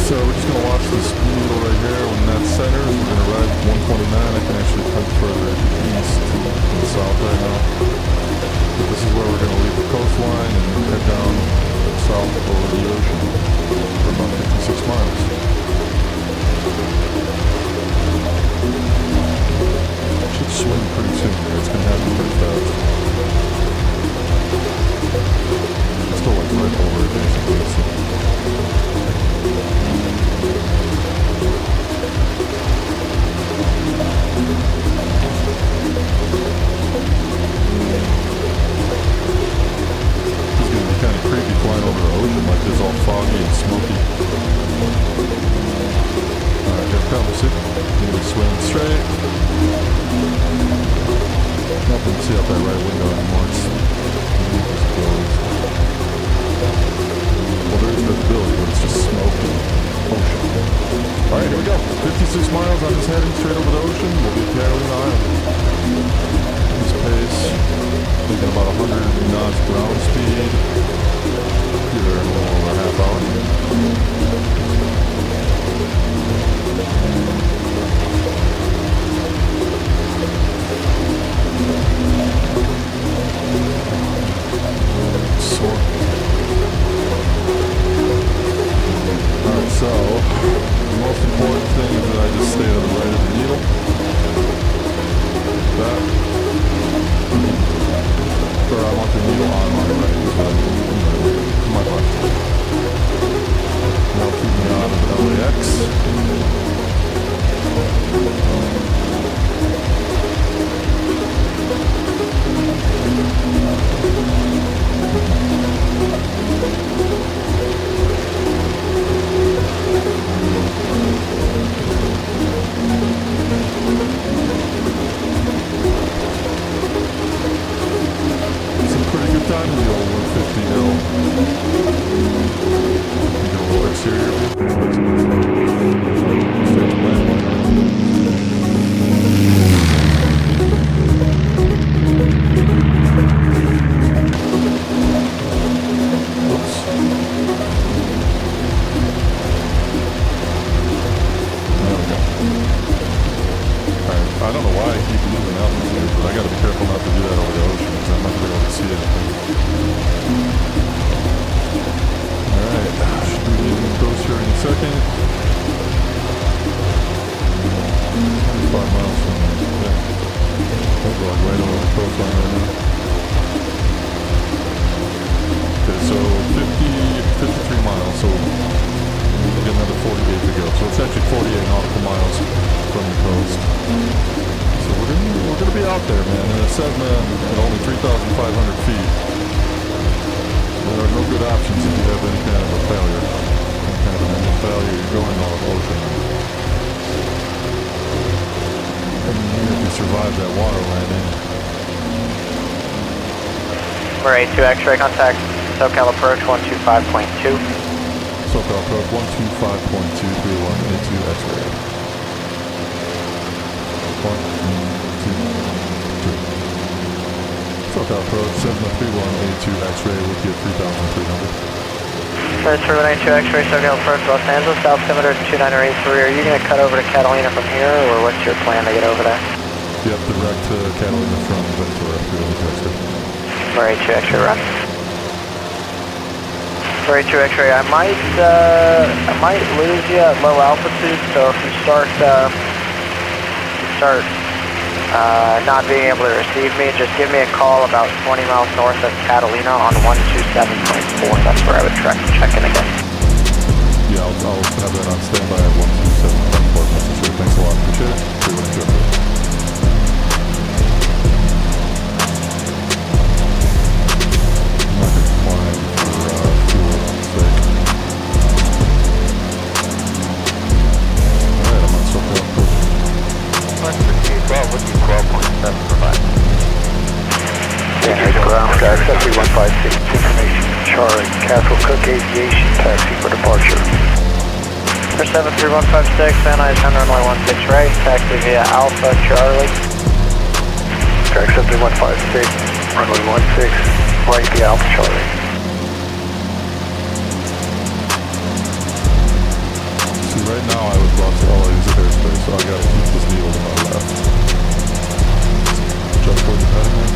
So we're just going to watch this needle right here. When that centers, we're going to ride 129. I can actually come further east and south right now. But this is where we're going to leave the coastline and head down south over the ocean for about 56 miles. Should swing pretty soon here. It's going to happen pretty fast. Still like right over it basically. So. It's going to be kind of creepy flying over the ocean like this, all foggy and smoky. Alright, here it comes. Maybe swing straight. Nothing to see out that right window anymore. It's closed. Well, there is visibility, but it's just smoke and ocean. Alright, here we go. 56 miles on this heading straight over the ocean. We'll be at Catalina Island. This pace, thinking about 100 knots ground speed. Be there in a little over a half hour. Sore. Alright, so the most important thing is that I just stay to the right of the needle. That. Or I want the needle on my right. My left. Now keep me out of LAX. Some pretty good time in the old 150 hill. Get a little exterior I don't know why I keep losing altitude, but I gotta be careful not to do that over the ocean because I'm not gonna be able to see anything. Alright, should be leaving the coast here in a second. 25 miles from there. Yeah. We're going right over the coastline right now. Okay, so 53 miles, so we get another 48 to go. So it's actually 48 nautical miles from the coast. So we're gonna be out there, man. In a Cessna at only 3,500 feet. There are no good options if you have any kind of a failure. Any kind of an engine failure, you're going on the ocean. And even if you survive that water landing. We're A2 X-ray contact. SoCal approach 125.2. SoCal approach 125.231 A2 X-ray. 1, 2, 2. SoCal approach 731 A2 X-ray with you at 3,300. Transfer 182 X-ray, SoCal approach Los Angeles, altimeter 2983. Are you going to cut over to Catalina from here, or what's your plan to get over there? Yep, direct to Catalina from Ventura through the X-ray. We're A2 X-ray run. For A2 X-ray, I might lose you at low altitude, so if you start not being able to receive me, just give me a call about 20 miles north of Catalina on 127.4. That's where I would check in again. Yeah, I'll have that on standby at 127.4. Thanks a lot. Appreciate it. See you later. I'm not going to climb for fuel's sake. Alright, I'm on SoCal approach. 12.7 provide. Yeah, ground stack 7156 information. Charlie, Castle Cook Aviation, taxi for departure. For 73156, Van Nuys, runway 16 right, taxi via Alpha Charlie. Track 7156, runway 16, right via Alpha Charlie. so I gotta keep this needle to my left. Jump toward the heading line.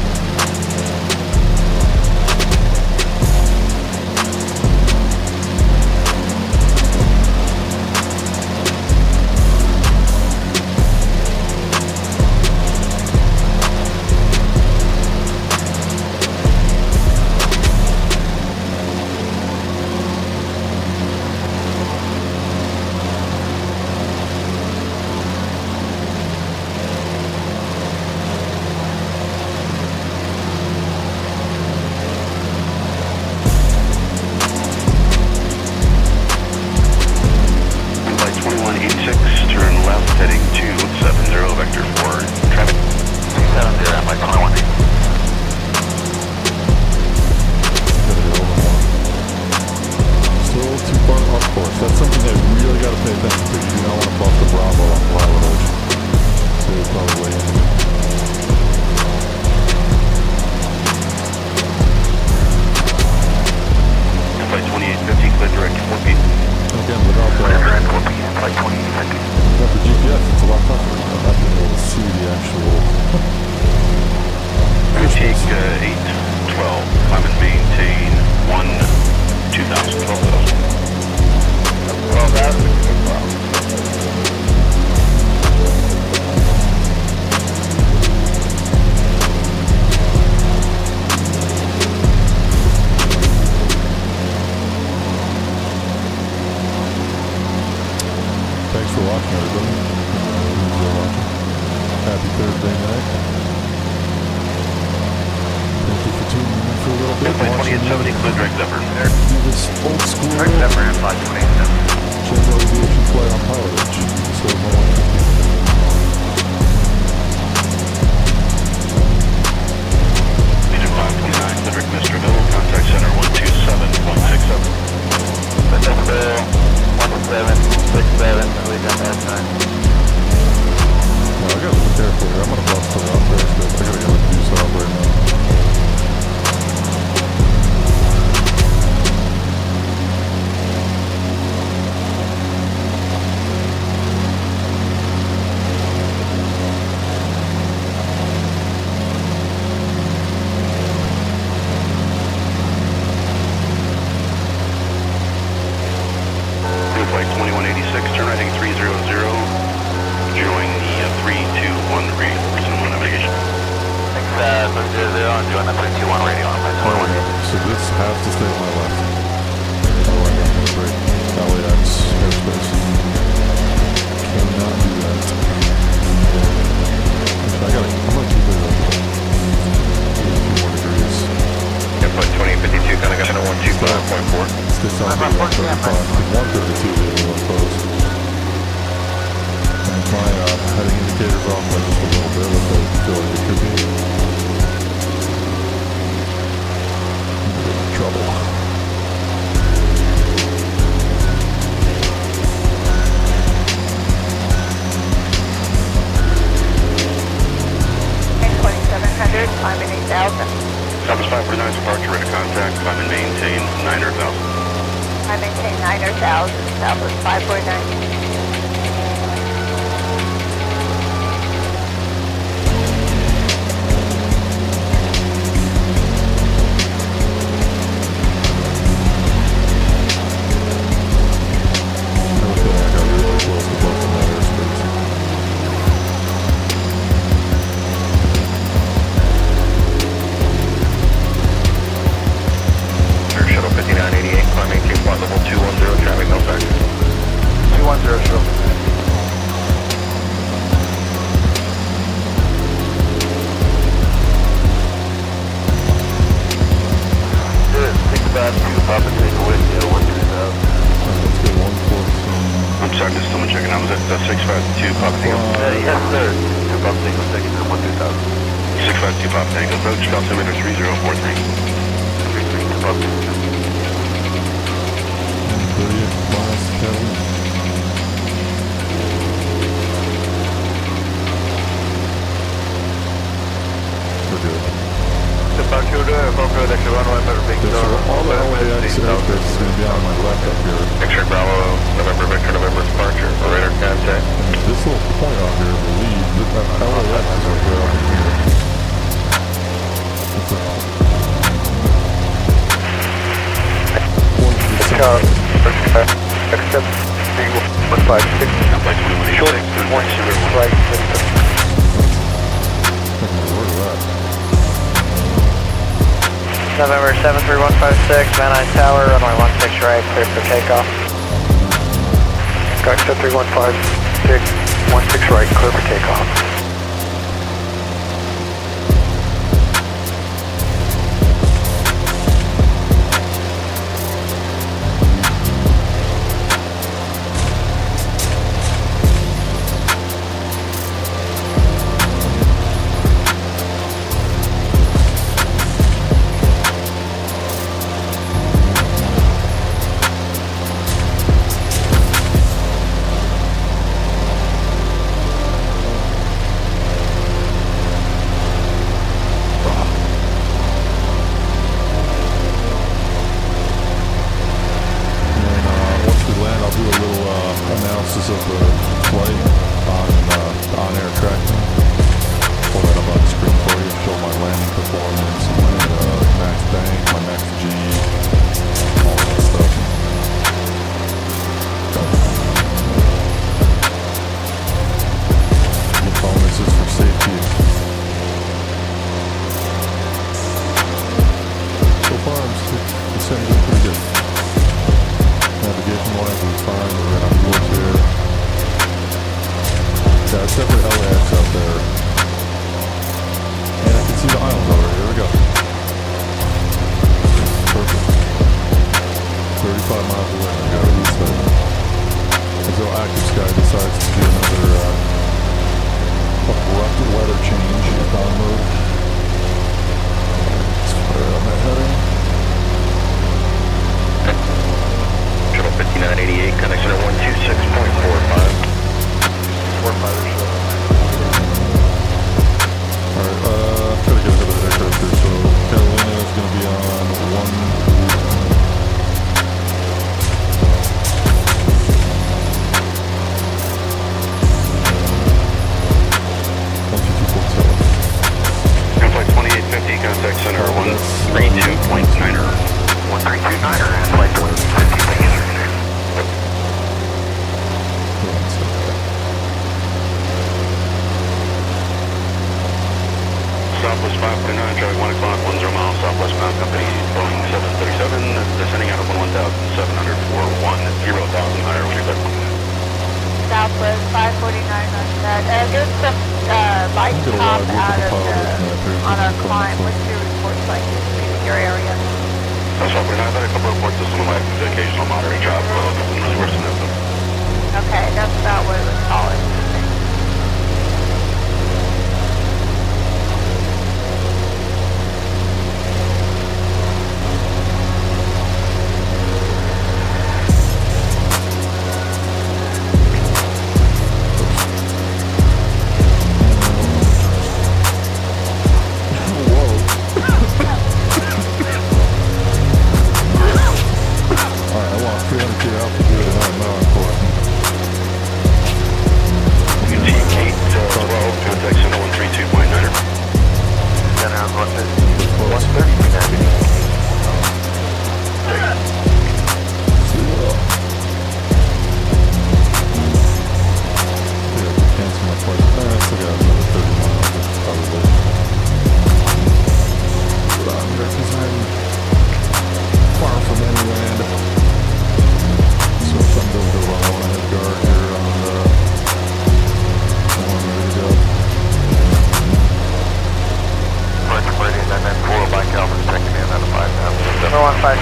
Thanks for watching, everybody. Happy Thursday night. Thank you for tuning in for a little bit. Watching do this old school general aviation flight on PilotEdge. So Agent 529, Cedric, Mr. Hill, contact center 127.67. Bill, 1767, we got that time. I gotta be careful here. I'm gonna bust it out there. I gotta get a juice off right now. Flight 2186, turn right 300, join the 321 radio, resume navigation. Thanks, 300, I'm doing the 321 radio on my 21. So this has to stay on my left. Oh, I got this right. That way that's airspace. Cannot do that. I'm gonna keep it up. A few more degrees. Flight 2052, kind of got a 125.4. Stay south of 135. 132 is one close. And my heading indicators off by just a little bit, which I feel like it could be. I'm in trouble. I'm in 8,000. Southwest 549, departure, ready to contact, climb and maintain 900,000. I maintain 9,000, Southwest 549. Shuttle 5988, climb maintain flight level 210, traffic no factor. 210, shuttle. Good, 652, Papa Tango West, 13000. Let's get 114. I'm sorry, just someone checking out. Was that 652 Papa Tango? Yes, sir. 2 Papa Tango, second, 12000. 652 Papa Tango, approach, altimeter 3043. 2 Papa Tango. 38 miles to Kelly. We're good. So all the LAX airspace is going to be on my left up here. X-ray Bravo, November Victor, November departure, radar contact. And this little point Accept 3156. Short, 16 right. November 73156, Van Nuys Tower, runway 16 right, clear for takeoff. Accept 3156, 16 right, clear for takeoff. Analysis of the flight on air tracking. Pull that up on the screen for you. Show my landing performance, my max bank, my max G, all that stuff. The bonuses for safety. So far, I'm sending pretty good. Navigation wise, we're fine. We're right on course here. Yeah, it's definitely LAX out there. And I can see the islands already. Here we go. Perfect. 35 miles away. We got to reset. Until Active Sky decides to do another abrupt weather change on mode. Let's fire on that heading. 5988, connection at 126.45. 45 or so. Alright, try to get ahead of the aircraft here. So, Carolina is going to be on 122.7. Flight 2850, contact center 132.9er. 132.9er, and flight 150. Southwest 529, traffic 1 o'clock, 10 miles, southwest bound company, Boeing 737, descending out of 1,700 for 10,000 higher, what do you got? Southwest 549 on that. There's some light top out of on our climb. What's your reports like in your area? I've had a couple of reports of some of my occasional moderate drop, nothing really worse than that. Okay, that's about what it was calling.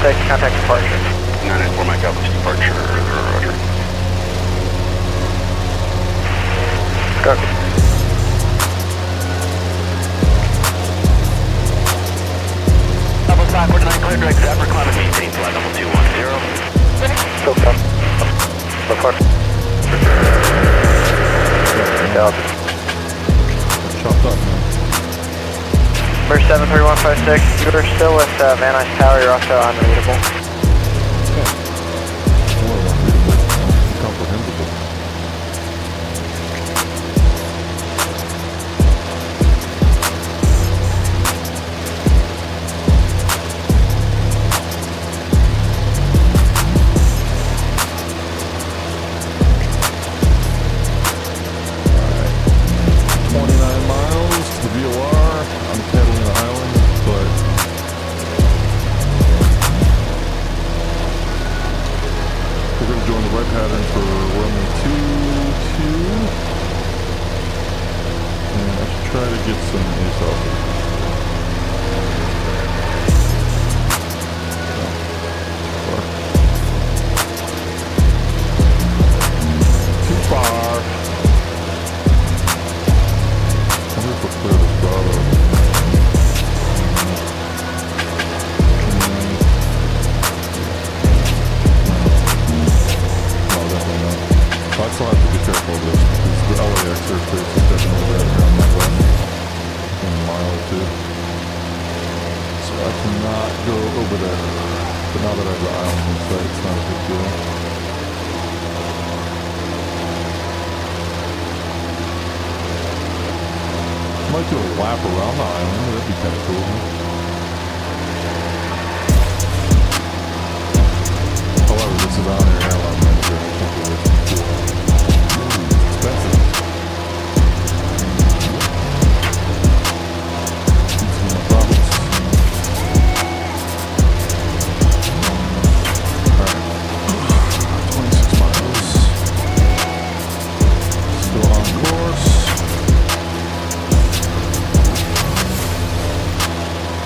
Contact departure. 994 Mike Alpha departure, roger. Go. Alpha 549, clear direct Zapper, climate maintain flight level 210. Still come. So far. chopped up, man. Number 73156, you're still with Van Nuys Tower, you're also unreadable. More unreadable, incomprehensible. We're going to join the right pattern for runway 22. And I should try to get some ace off. Too far. I wonder if we'll clear this Bravo. I still have to be careful of this because the LAX airspace is definitely right around that left in a mile or two. So I cannot go over there. But now that I have the island in sight, it's not a big deal. I might do a lap around the island. That'd be kind of cool. However, this is on air airline manager. I can't do this. Expensive. It's in the province. Alright. 26 miles. Still on course.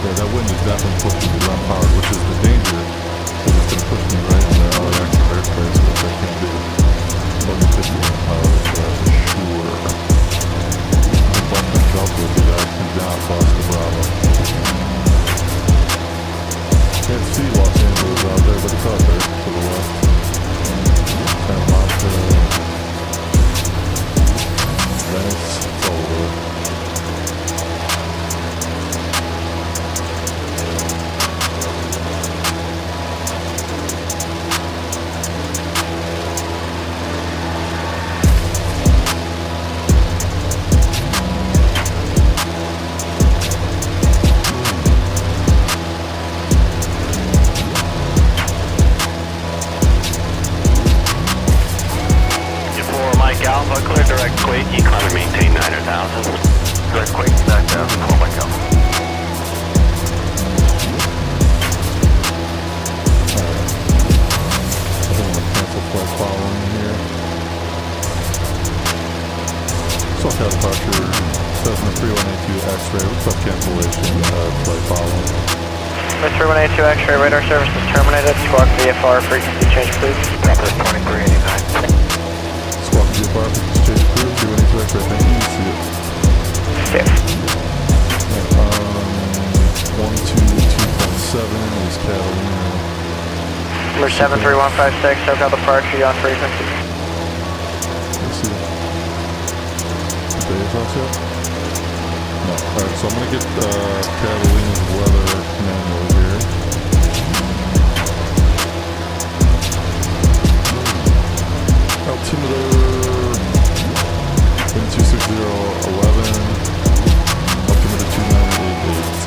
Yeah, that wind is definitely pushing me around hard, which is the danger. It's going to push me right in the LAX airspace, which I can't do. 150 miles for sure. The Boston Delta would be that comes down across the Bravo. Can't see Los Angeles out there, but it's out there to the west. Santa Monica, Venice, it's all over. Alpha, clear direct quake, you climb and maintain 9,000. Direct quake, 9,000, call back Alpha. I don't want to cancel flight following here. Self-head departure, Cessna 3182 X-ray, what's up cancellation, flight following. 3182 X-ray, radar service is terminated, squawk VFR, frequency change please. Copy 2389. Squawk VFR, frequency change approved, 3182 X-ray, thank you, see it. Safe. 122.7 is Catalina. Number 73156, SoCal departure, on frequency. Let's see. Is Dave's house yet? No. Alright, so I'm gonna get Catalina's weather manual here. Altimeter 26011. Altimeter 2988.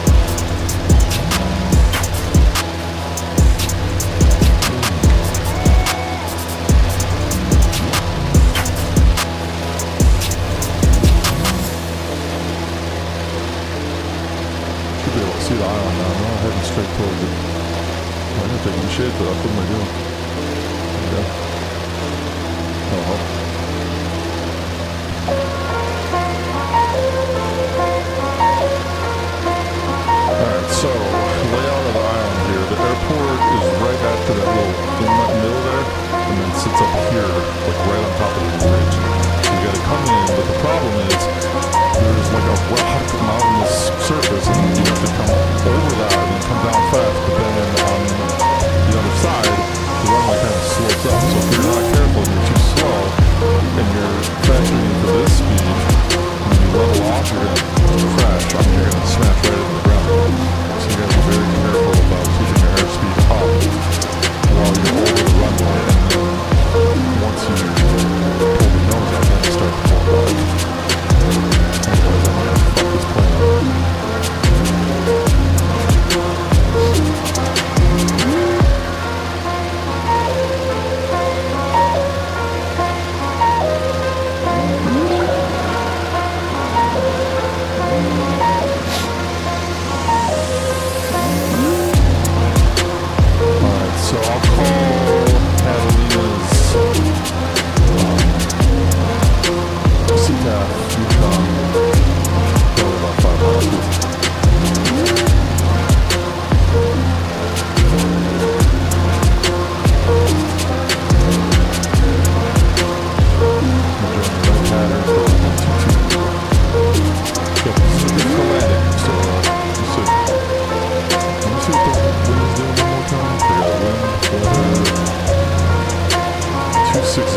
See the island now. I'm heading straight towards it. I'm gonna take my shade for that. What am I doing? Yeah. Oh, well. Alright, so layout of the island here. The airport is right after that little inlet middle there, and then sits up here, like right on top of the ridge. So you gotta come in, but the problem is there's like a rock mountainous surface, and you have to come over that and then come down fast, but then on the other side 260.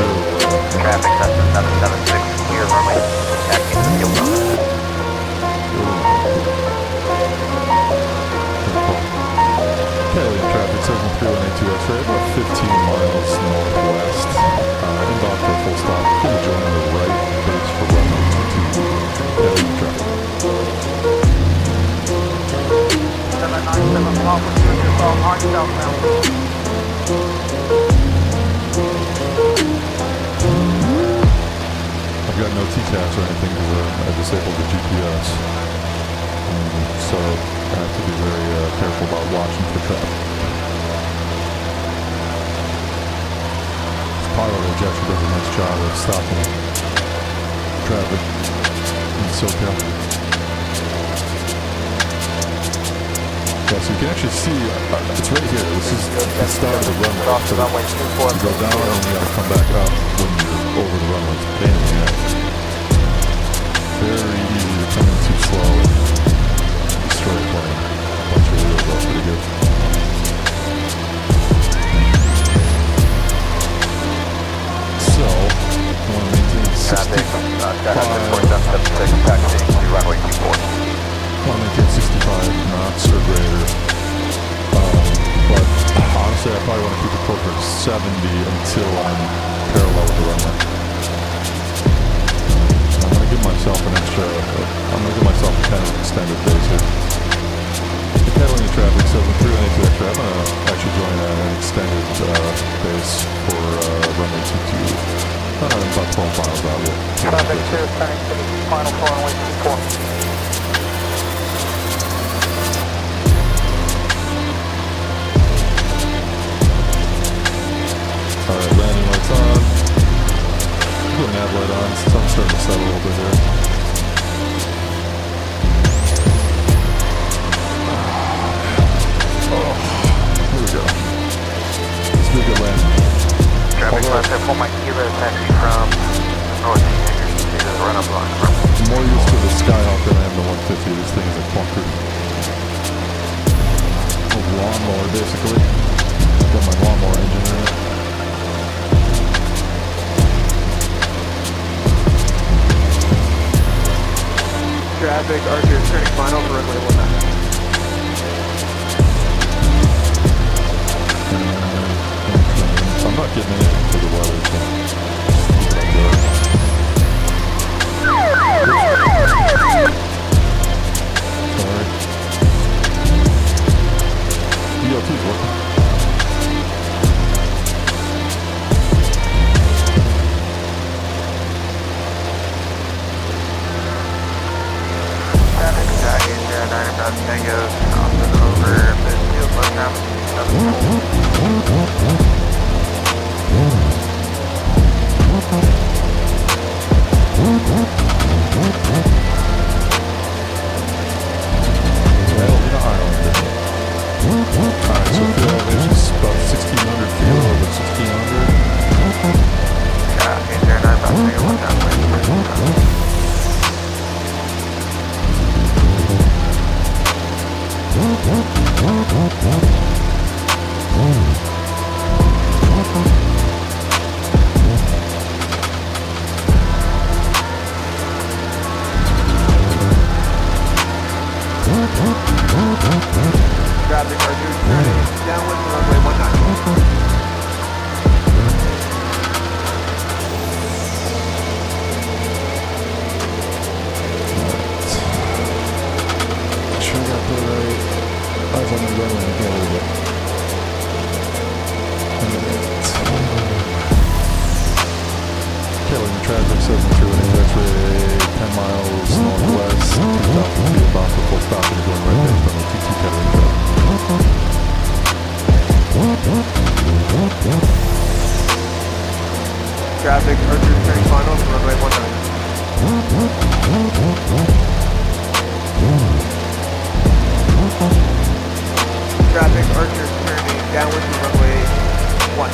Traffic, Cessna 776, clear runway, back into the field zone. Kelly traffic 73182 X-ray, about 15 miles northwest. Inbound for a full stop. Gonna join on the right base for runway 22. Kelly traffic. 797 Papa Junior, call hard southbound. I've got no TCAS or anything because I disabled the GPS. So I have to be very careful about watching for traffic. This PilotEdge actually does a nice job of stopping traffic in SoCal. Yeah, so you can actually see, it's right here. This is the start of the runway. So you go down and you gotta come back up when you're over the runway. It's a pain in the ass. Very easy to come in too slow and destroy the plane. Bunch of wheels off pretty good. So, you want to maintain 65. Runway 24. I want to maintain 65 knots or greater. But honestly, I probably want to keep it closer to 70 until I'm parallel with the runway. I'm going to give myself an extra, I'm going to give myself a kind of extended base here. The Catalina traffic says I'm 392 extra. I'm going to actually join an extended base for runway 22. About 12 miles out here. Traffic 2, turning to the final for runway 24. Alright, landing lights on. Put an nav light on. Sun's starting to settle a little bit here. Oh, here we go. Let's do a good landing. Traffic, let's pull my kilo taxi from northeast to the run-up line. I'm more used to the Skyhawk than I am the 150. This thing is a clunker. A lawnmower, basically. Got my lawnmower engine in it. Traffic, Archer, turning final for runway 19. I'm not getting anything to the weather, so keep it up there. Sorry. DLT's working. Tangos, Austin over, midfield, left Alright, so fuel elevation is about 1,600 feet, a little bit 1,600. Copy, 09, about Tango, 1 down, Traffic, Archer, turning downwind for runway 19. Sure got the right eyes on the runway again a little bit. Catalina traffic 731 X-ray, 10 miles northwest, 2,000 feet about for full stop and going right there from the 22 Catalina traffic. Traffic, Archer, turning final for runway 19. Traffic, Archer, turning downwind for runway 1.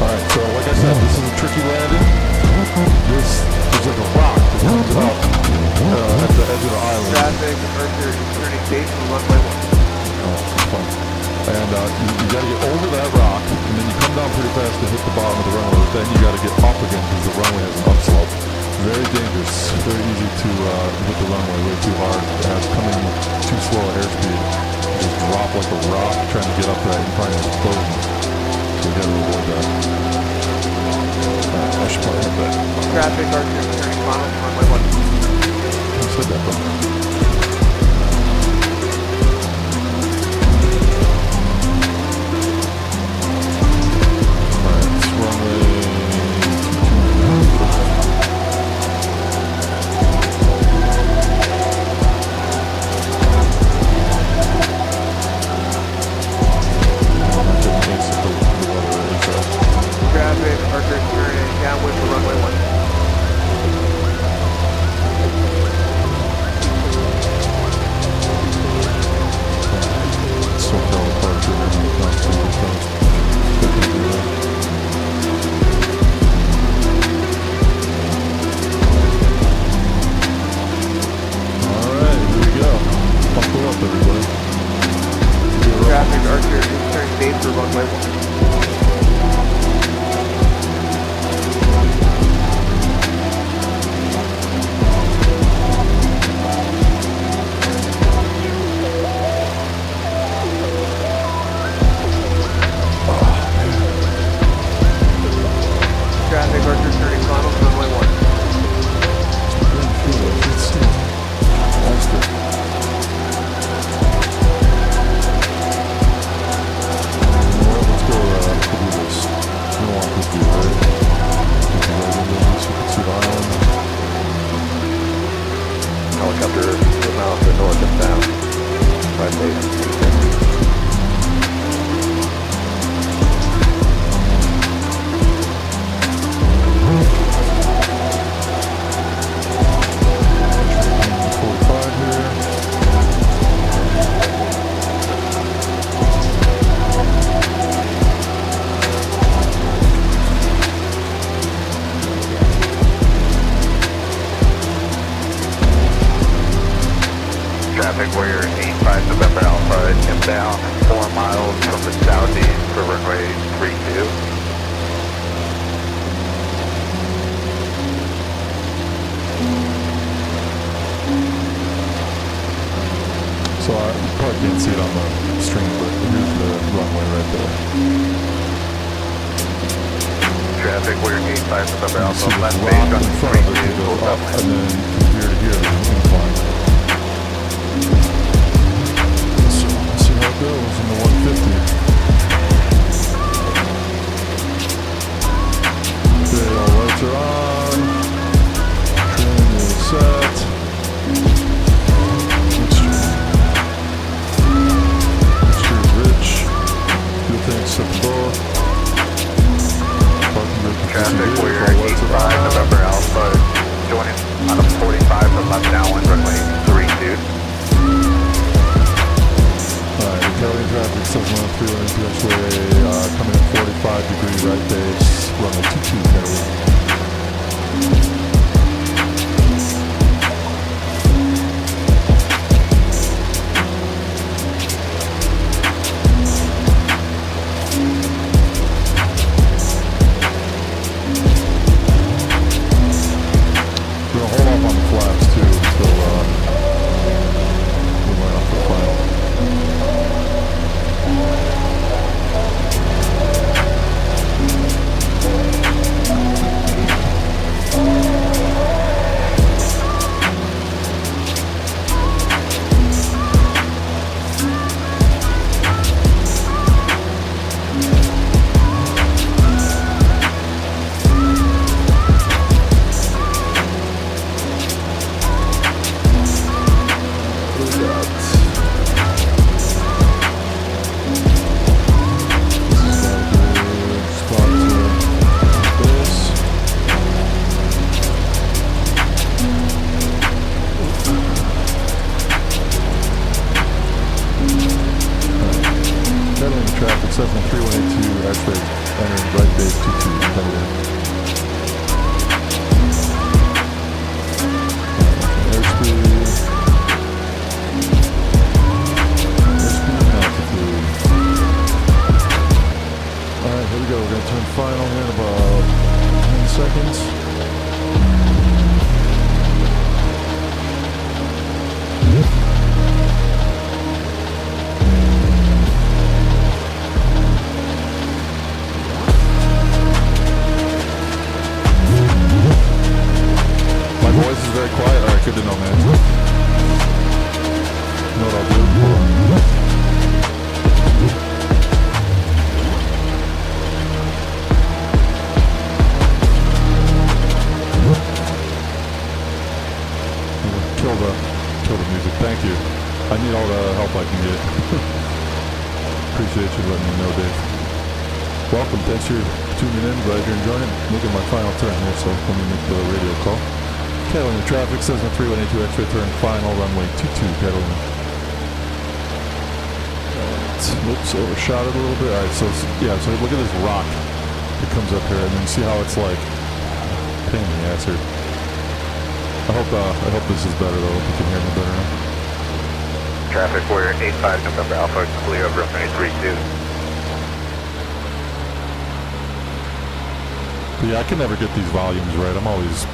Alright, so like I said, this is a tricky landing. There's like a rock that comes up at the edge of the island. Traffic, Archer, turning gate for runway 1. Oh, fun. you got to get over that rock, and then you come down pretty fast to hit the bottom of the runway. But then you got to get up again because the runway has an upslope. Very dangerous. Very easy to hit the runway way too hard. It has coming too slow at airspeed. You just drop like a rock trying to get up that incline and explosion. So you got to avoid that. I should probably hit that. Traffic, Archer, turning final, runway 1. I said that, bro. So I probably can't see it on the stream, but here's the runway right there. Traffic, we're 85 November You Alpha, see the left rock base in on front of it, it goes up, and then from here to here, there's an incline. So let's see how it goes in the 150. Okay, all lights are on. Trim is set. Mixture is rich. Fuel tank set to both. Traffic, we're 85 November Alpha, joining on a 45 from left downwind, runway 32. Alright, Italian traffic, Cessna 318 PHWay, coming at 45 degree right base, runway 22 carry. Cessna 3182, X-ray, entering right base 22, coming in. Airspeed and altitude. Appreciate you letting me know, Dave. Welcome. Thanks for tuning in. Glad you're enjoying it. Making my final turn here, so let me make the radio call. Catalina traffic, Cessna 3182 X-ray turn, final runway 22, Catalina. Oops, overshot it a little bit. Alright, so yeah, so look at this rock that comes up here, and then see how it's like pain in the ass here. I hope this is better though, if you can hear me better now. Traffic, we're 85 November Alpha, clear over runway 32. But yeah, I can never get these volumes right. I'm always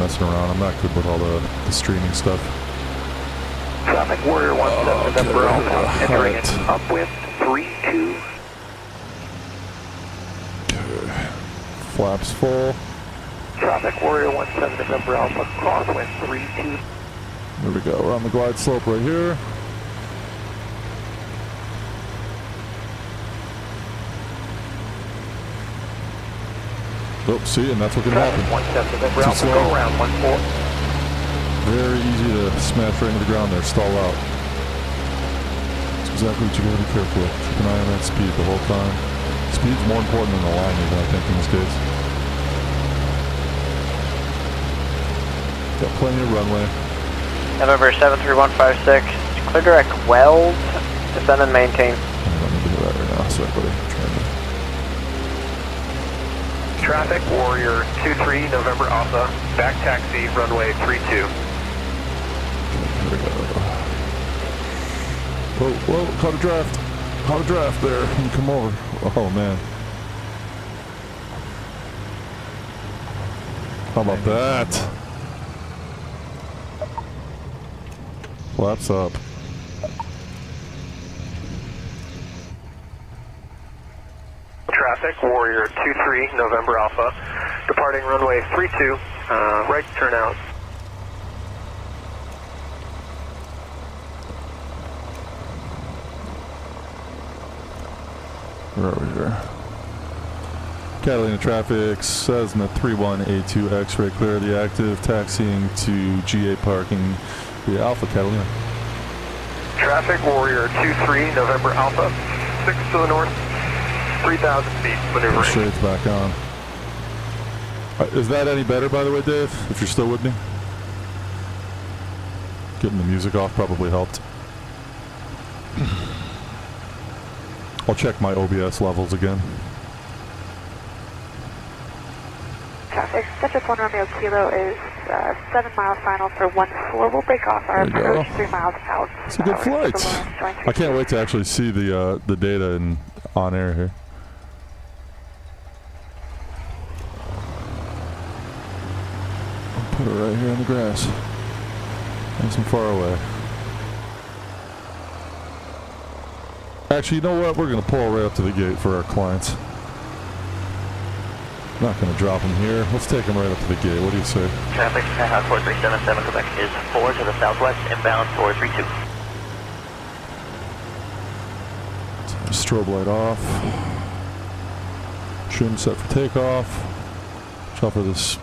messing around. I'm not good with all the streaming stuff. Traffic, Warrior 17 November Alpha, entering in upwind 32. Okay. Flaps full. Traffic, Warrior 17 November Alpha, crosswind 32. There we go. We're on the glide slope right here. Oh, see, and that's what can happen. 17 November Too Alpha, slow. go around 14. Very easy to smash right into the ground there, stall out. That's exactly what you gotta be careful with. Keep an eye on that speed the whole time. Speed's more important than the line even, I think, in this case. Got plenty of runway. November 73156, clear direct Weld, descend and maintain. Let me do that right now. Sorry, buddy. Traffic, Warrior 23 November Alpha, back taxi, runway 32. There we go. Whoa, caught a draft. Caught a draft there. Let me come over. Oh, man. How about that? Flaps up. Traffic, Warrior 23 November Alpha, departing runway 32, right turn out. Where are we here? Catalina traffic, Cessna 3182 X-ray, clear the active, taxiing to GA parking via Alpha Catalina. Traffic, Warrior 23 November Alpha, 6 to the north, 3,000 feet, maneuvering. Shades back on. Is that any better, by the way, Dave? If you're still with me? Getting the music off probably helped. I'll check my OBS levels again. Traffic, Central 1 Romeo Kilo is 7 miles final for 1-4. We'll break off our There you go. approach 3 miles out. It's a good flight. I can't wait to actually see the data on air here. I'll put it right here on the grass. Nice and far away. Actually, you know what? We're going to pull right up to the gate for our clients. Not going to drop them here. Let's take them right up to the gate. What do you say? Traffic, Skyhawk 4377 Quebec is 4 to the southwest, inbound 432. Strobe light off. Trim set for takeoff. Watch out for this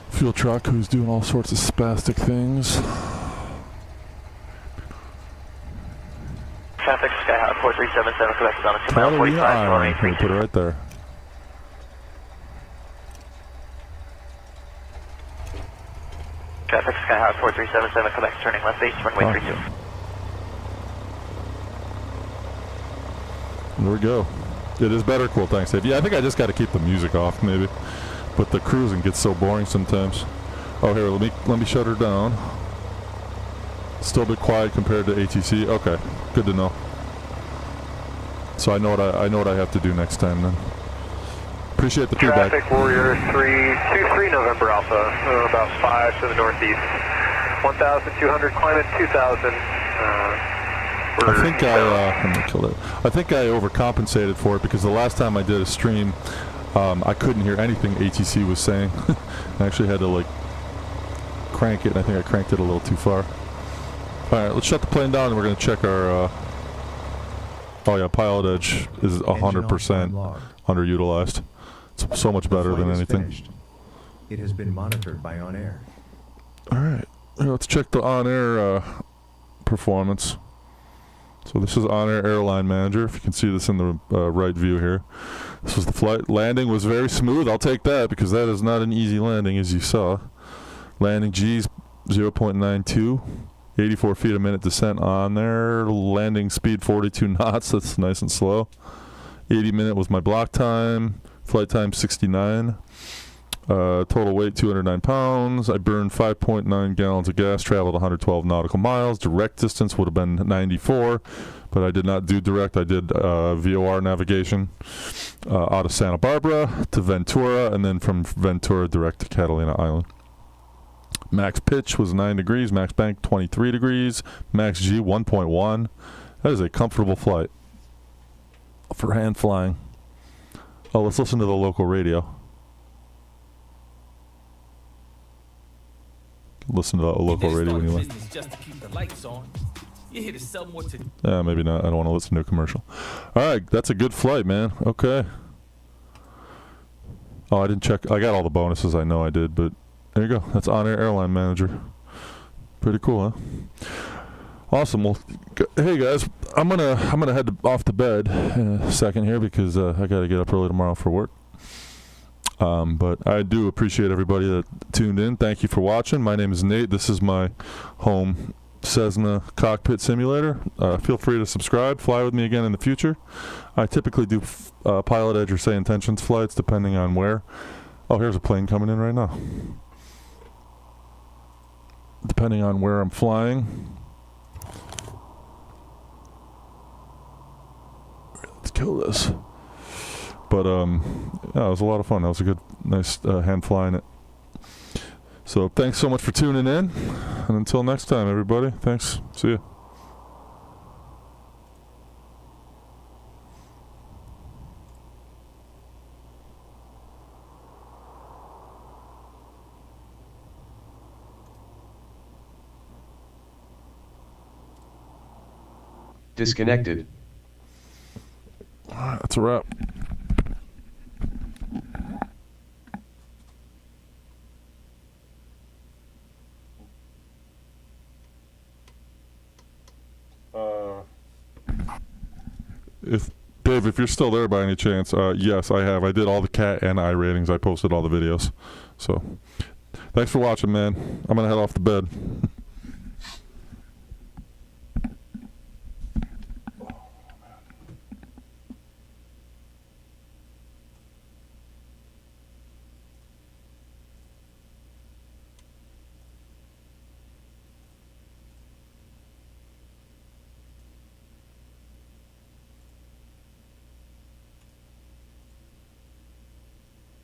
fuel truck who's doing all sorts of spastic things. Traffic, Skyhawk 4377 Quebec is on a 2-mile Catalina 45 Iron. runway I'm gonna put it 32. right there. Traffic, Skyhawk 4377 Quebec turning left base, runway 32. There we go. It is better. Cool. Thanks, Dave. Yeah, I think I just got to keep the music off, maybe. But the cruising gets so boring sometimes. Oh, here, let me shut her down. Still a bit quiet compared to ATC. Okay, good to know. So I know what I have to do next time then. Appreciate the feedback. Traffic, Warrior 323 November Alpha, about 5 to the northeast. 1,200, climb at 2,000. I think let me kill it. I think I overcompensated for it because the last time I did a stream, I couldn't hear anything ATC was saying. I actually had to like crank it, and I think I cranked it a little too far. All right, let's shut the plane down, and we're gonna check our. Oh yeah, PilotEdge is 100% underutilized. It's so much better than anything. It has been monitored by On Air. All right, let's check the on-air performance. So this is On-Air Airline Manager. If you can see this in the right view here. This was the flight. Landing was very smooth. I'll take that because that is not an easy landing, as you saw. Landing G's 0.92. 84 feet a minute descent on there. Landing speed 42 knots. That's nice and slow. 80 minute was my block time. Flight time 69. Total weight 209 pounds. I burned 5.9 gallons of gas. Traveled 112 nautical miles. Direct distance would have been 94, but I did not do direct. I did VOR navigation out of Santa Barbara to Ventura, and then from Ventura direct to Catalina Island. Max pitch was 9 degrees. Max bank 23 degrees. Max G 1.1. That is a comfortable flight for hand flying. Oh, let's listen to the local radio. Listen to the local radio when you land. Maybe not. I don't want to listen to a commercial. All right, that's a good flight, man. Okay. Oh, I didn't check. I got all the bonuses. I know I did, but there you go. That's On-Air Airline Manager. Pretty cool, huh? Awesome. Well, hey guys, I'm gonna head off to bed in a second here because I got to get up early tomorrow for work. But I do appreciate everybody that tuned in. Thank you for watching. My name is Nate. This is my home Cessna cockpit simulator. Feel free to subscribe. Fly with me again in the future. I typically do PilotEdge or Say Intentions flights depending on where. Oh, here's a plane coming in right now. Depending on where I'm flying. Let's kill this. But yeah, it was a lot of fun. That was a good, nice hand flying it. So thanks so much for tuning in, and until next time, everybody. Thanks. See ya. Disconnected. All right, that's a wrap. If Dave, if you're still there by any chance, yes, I have. I did all the cat and I ratings. I posted all the videos. So, thanks for watching, man. I'm gonna head off to bed.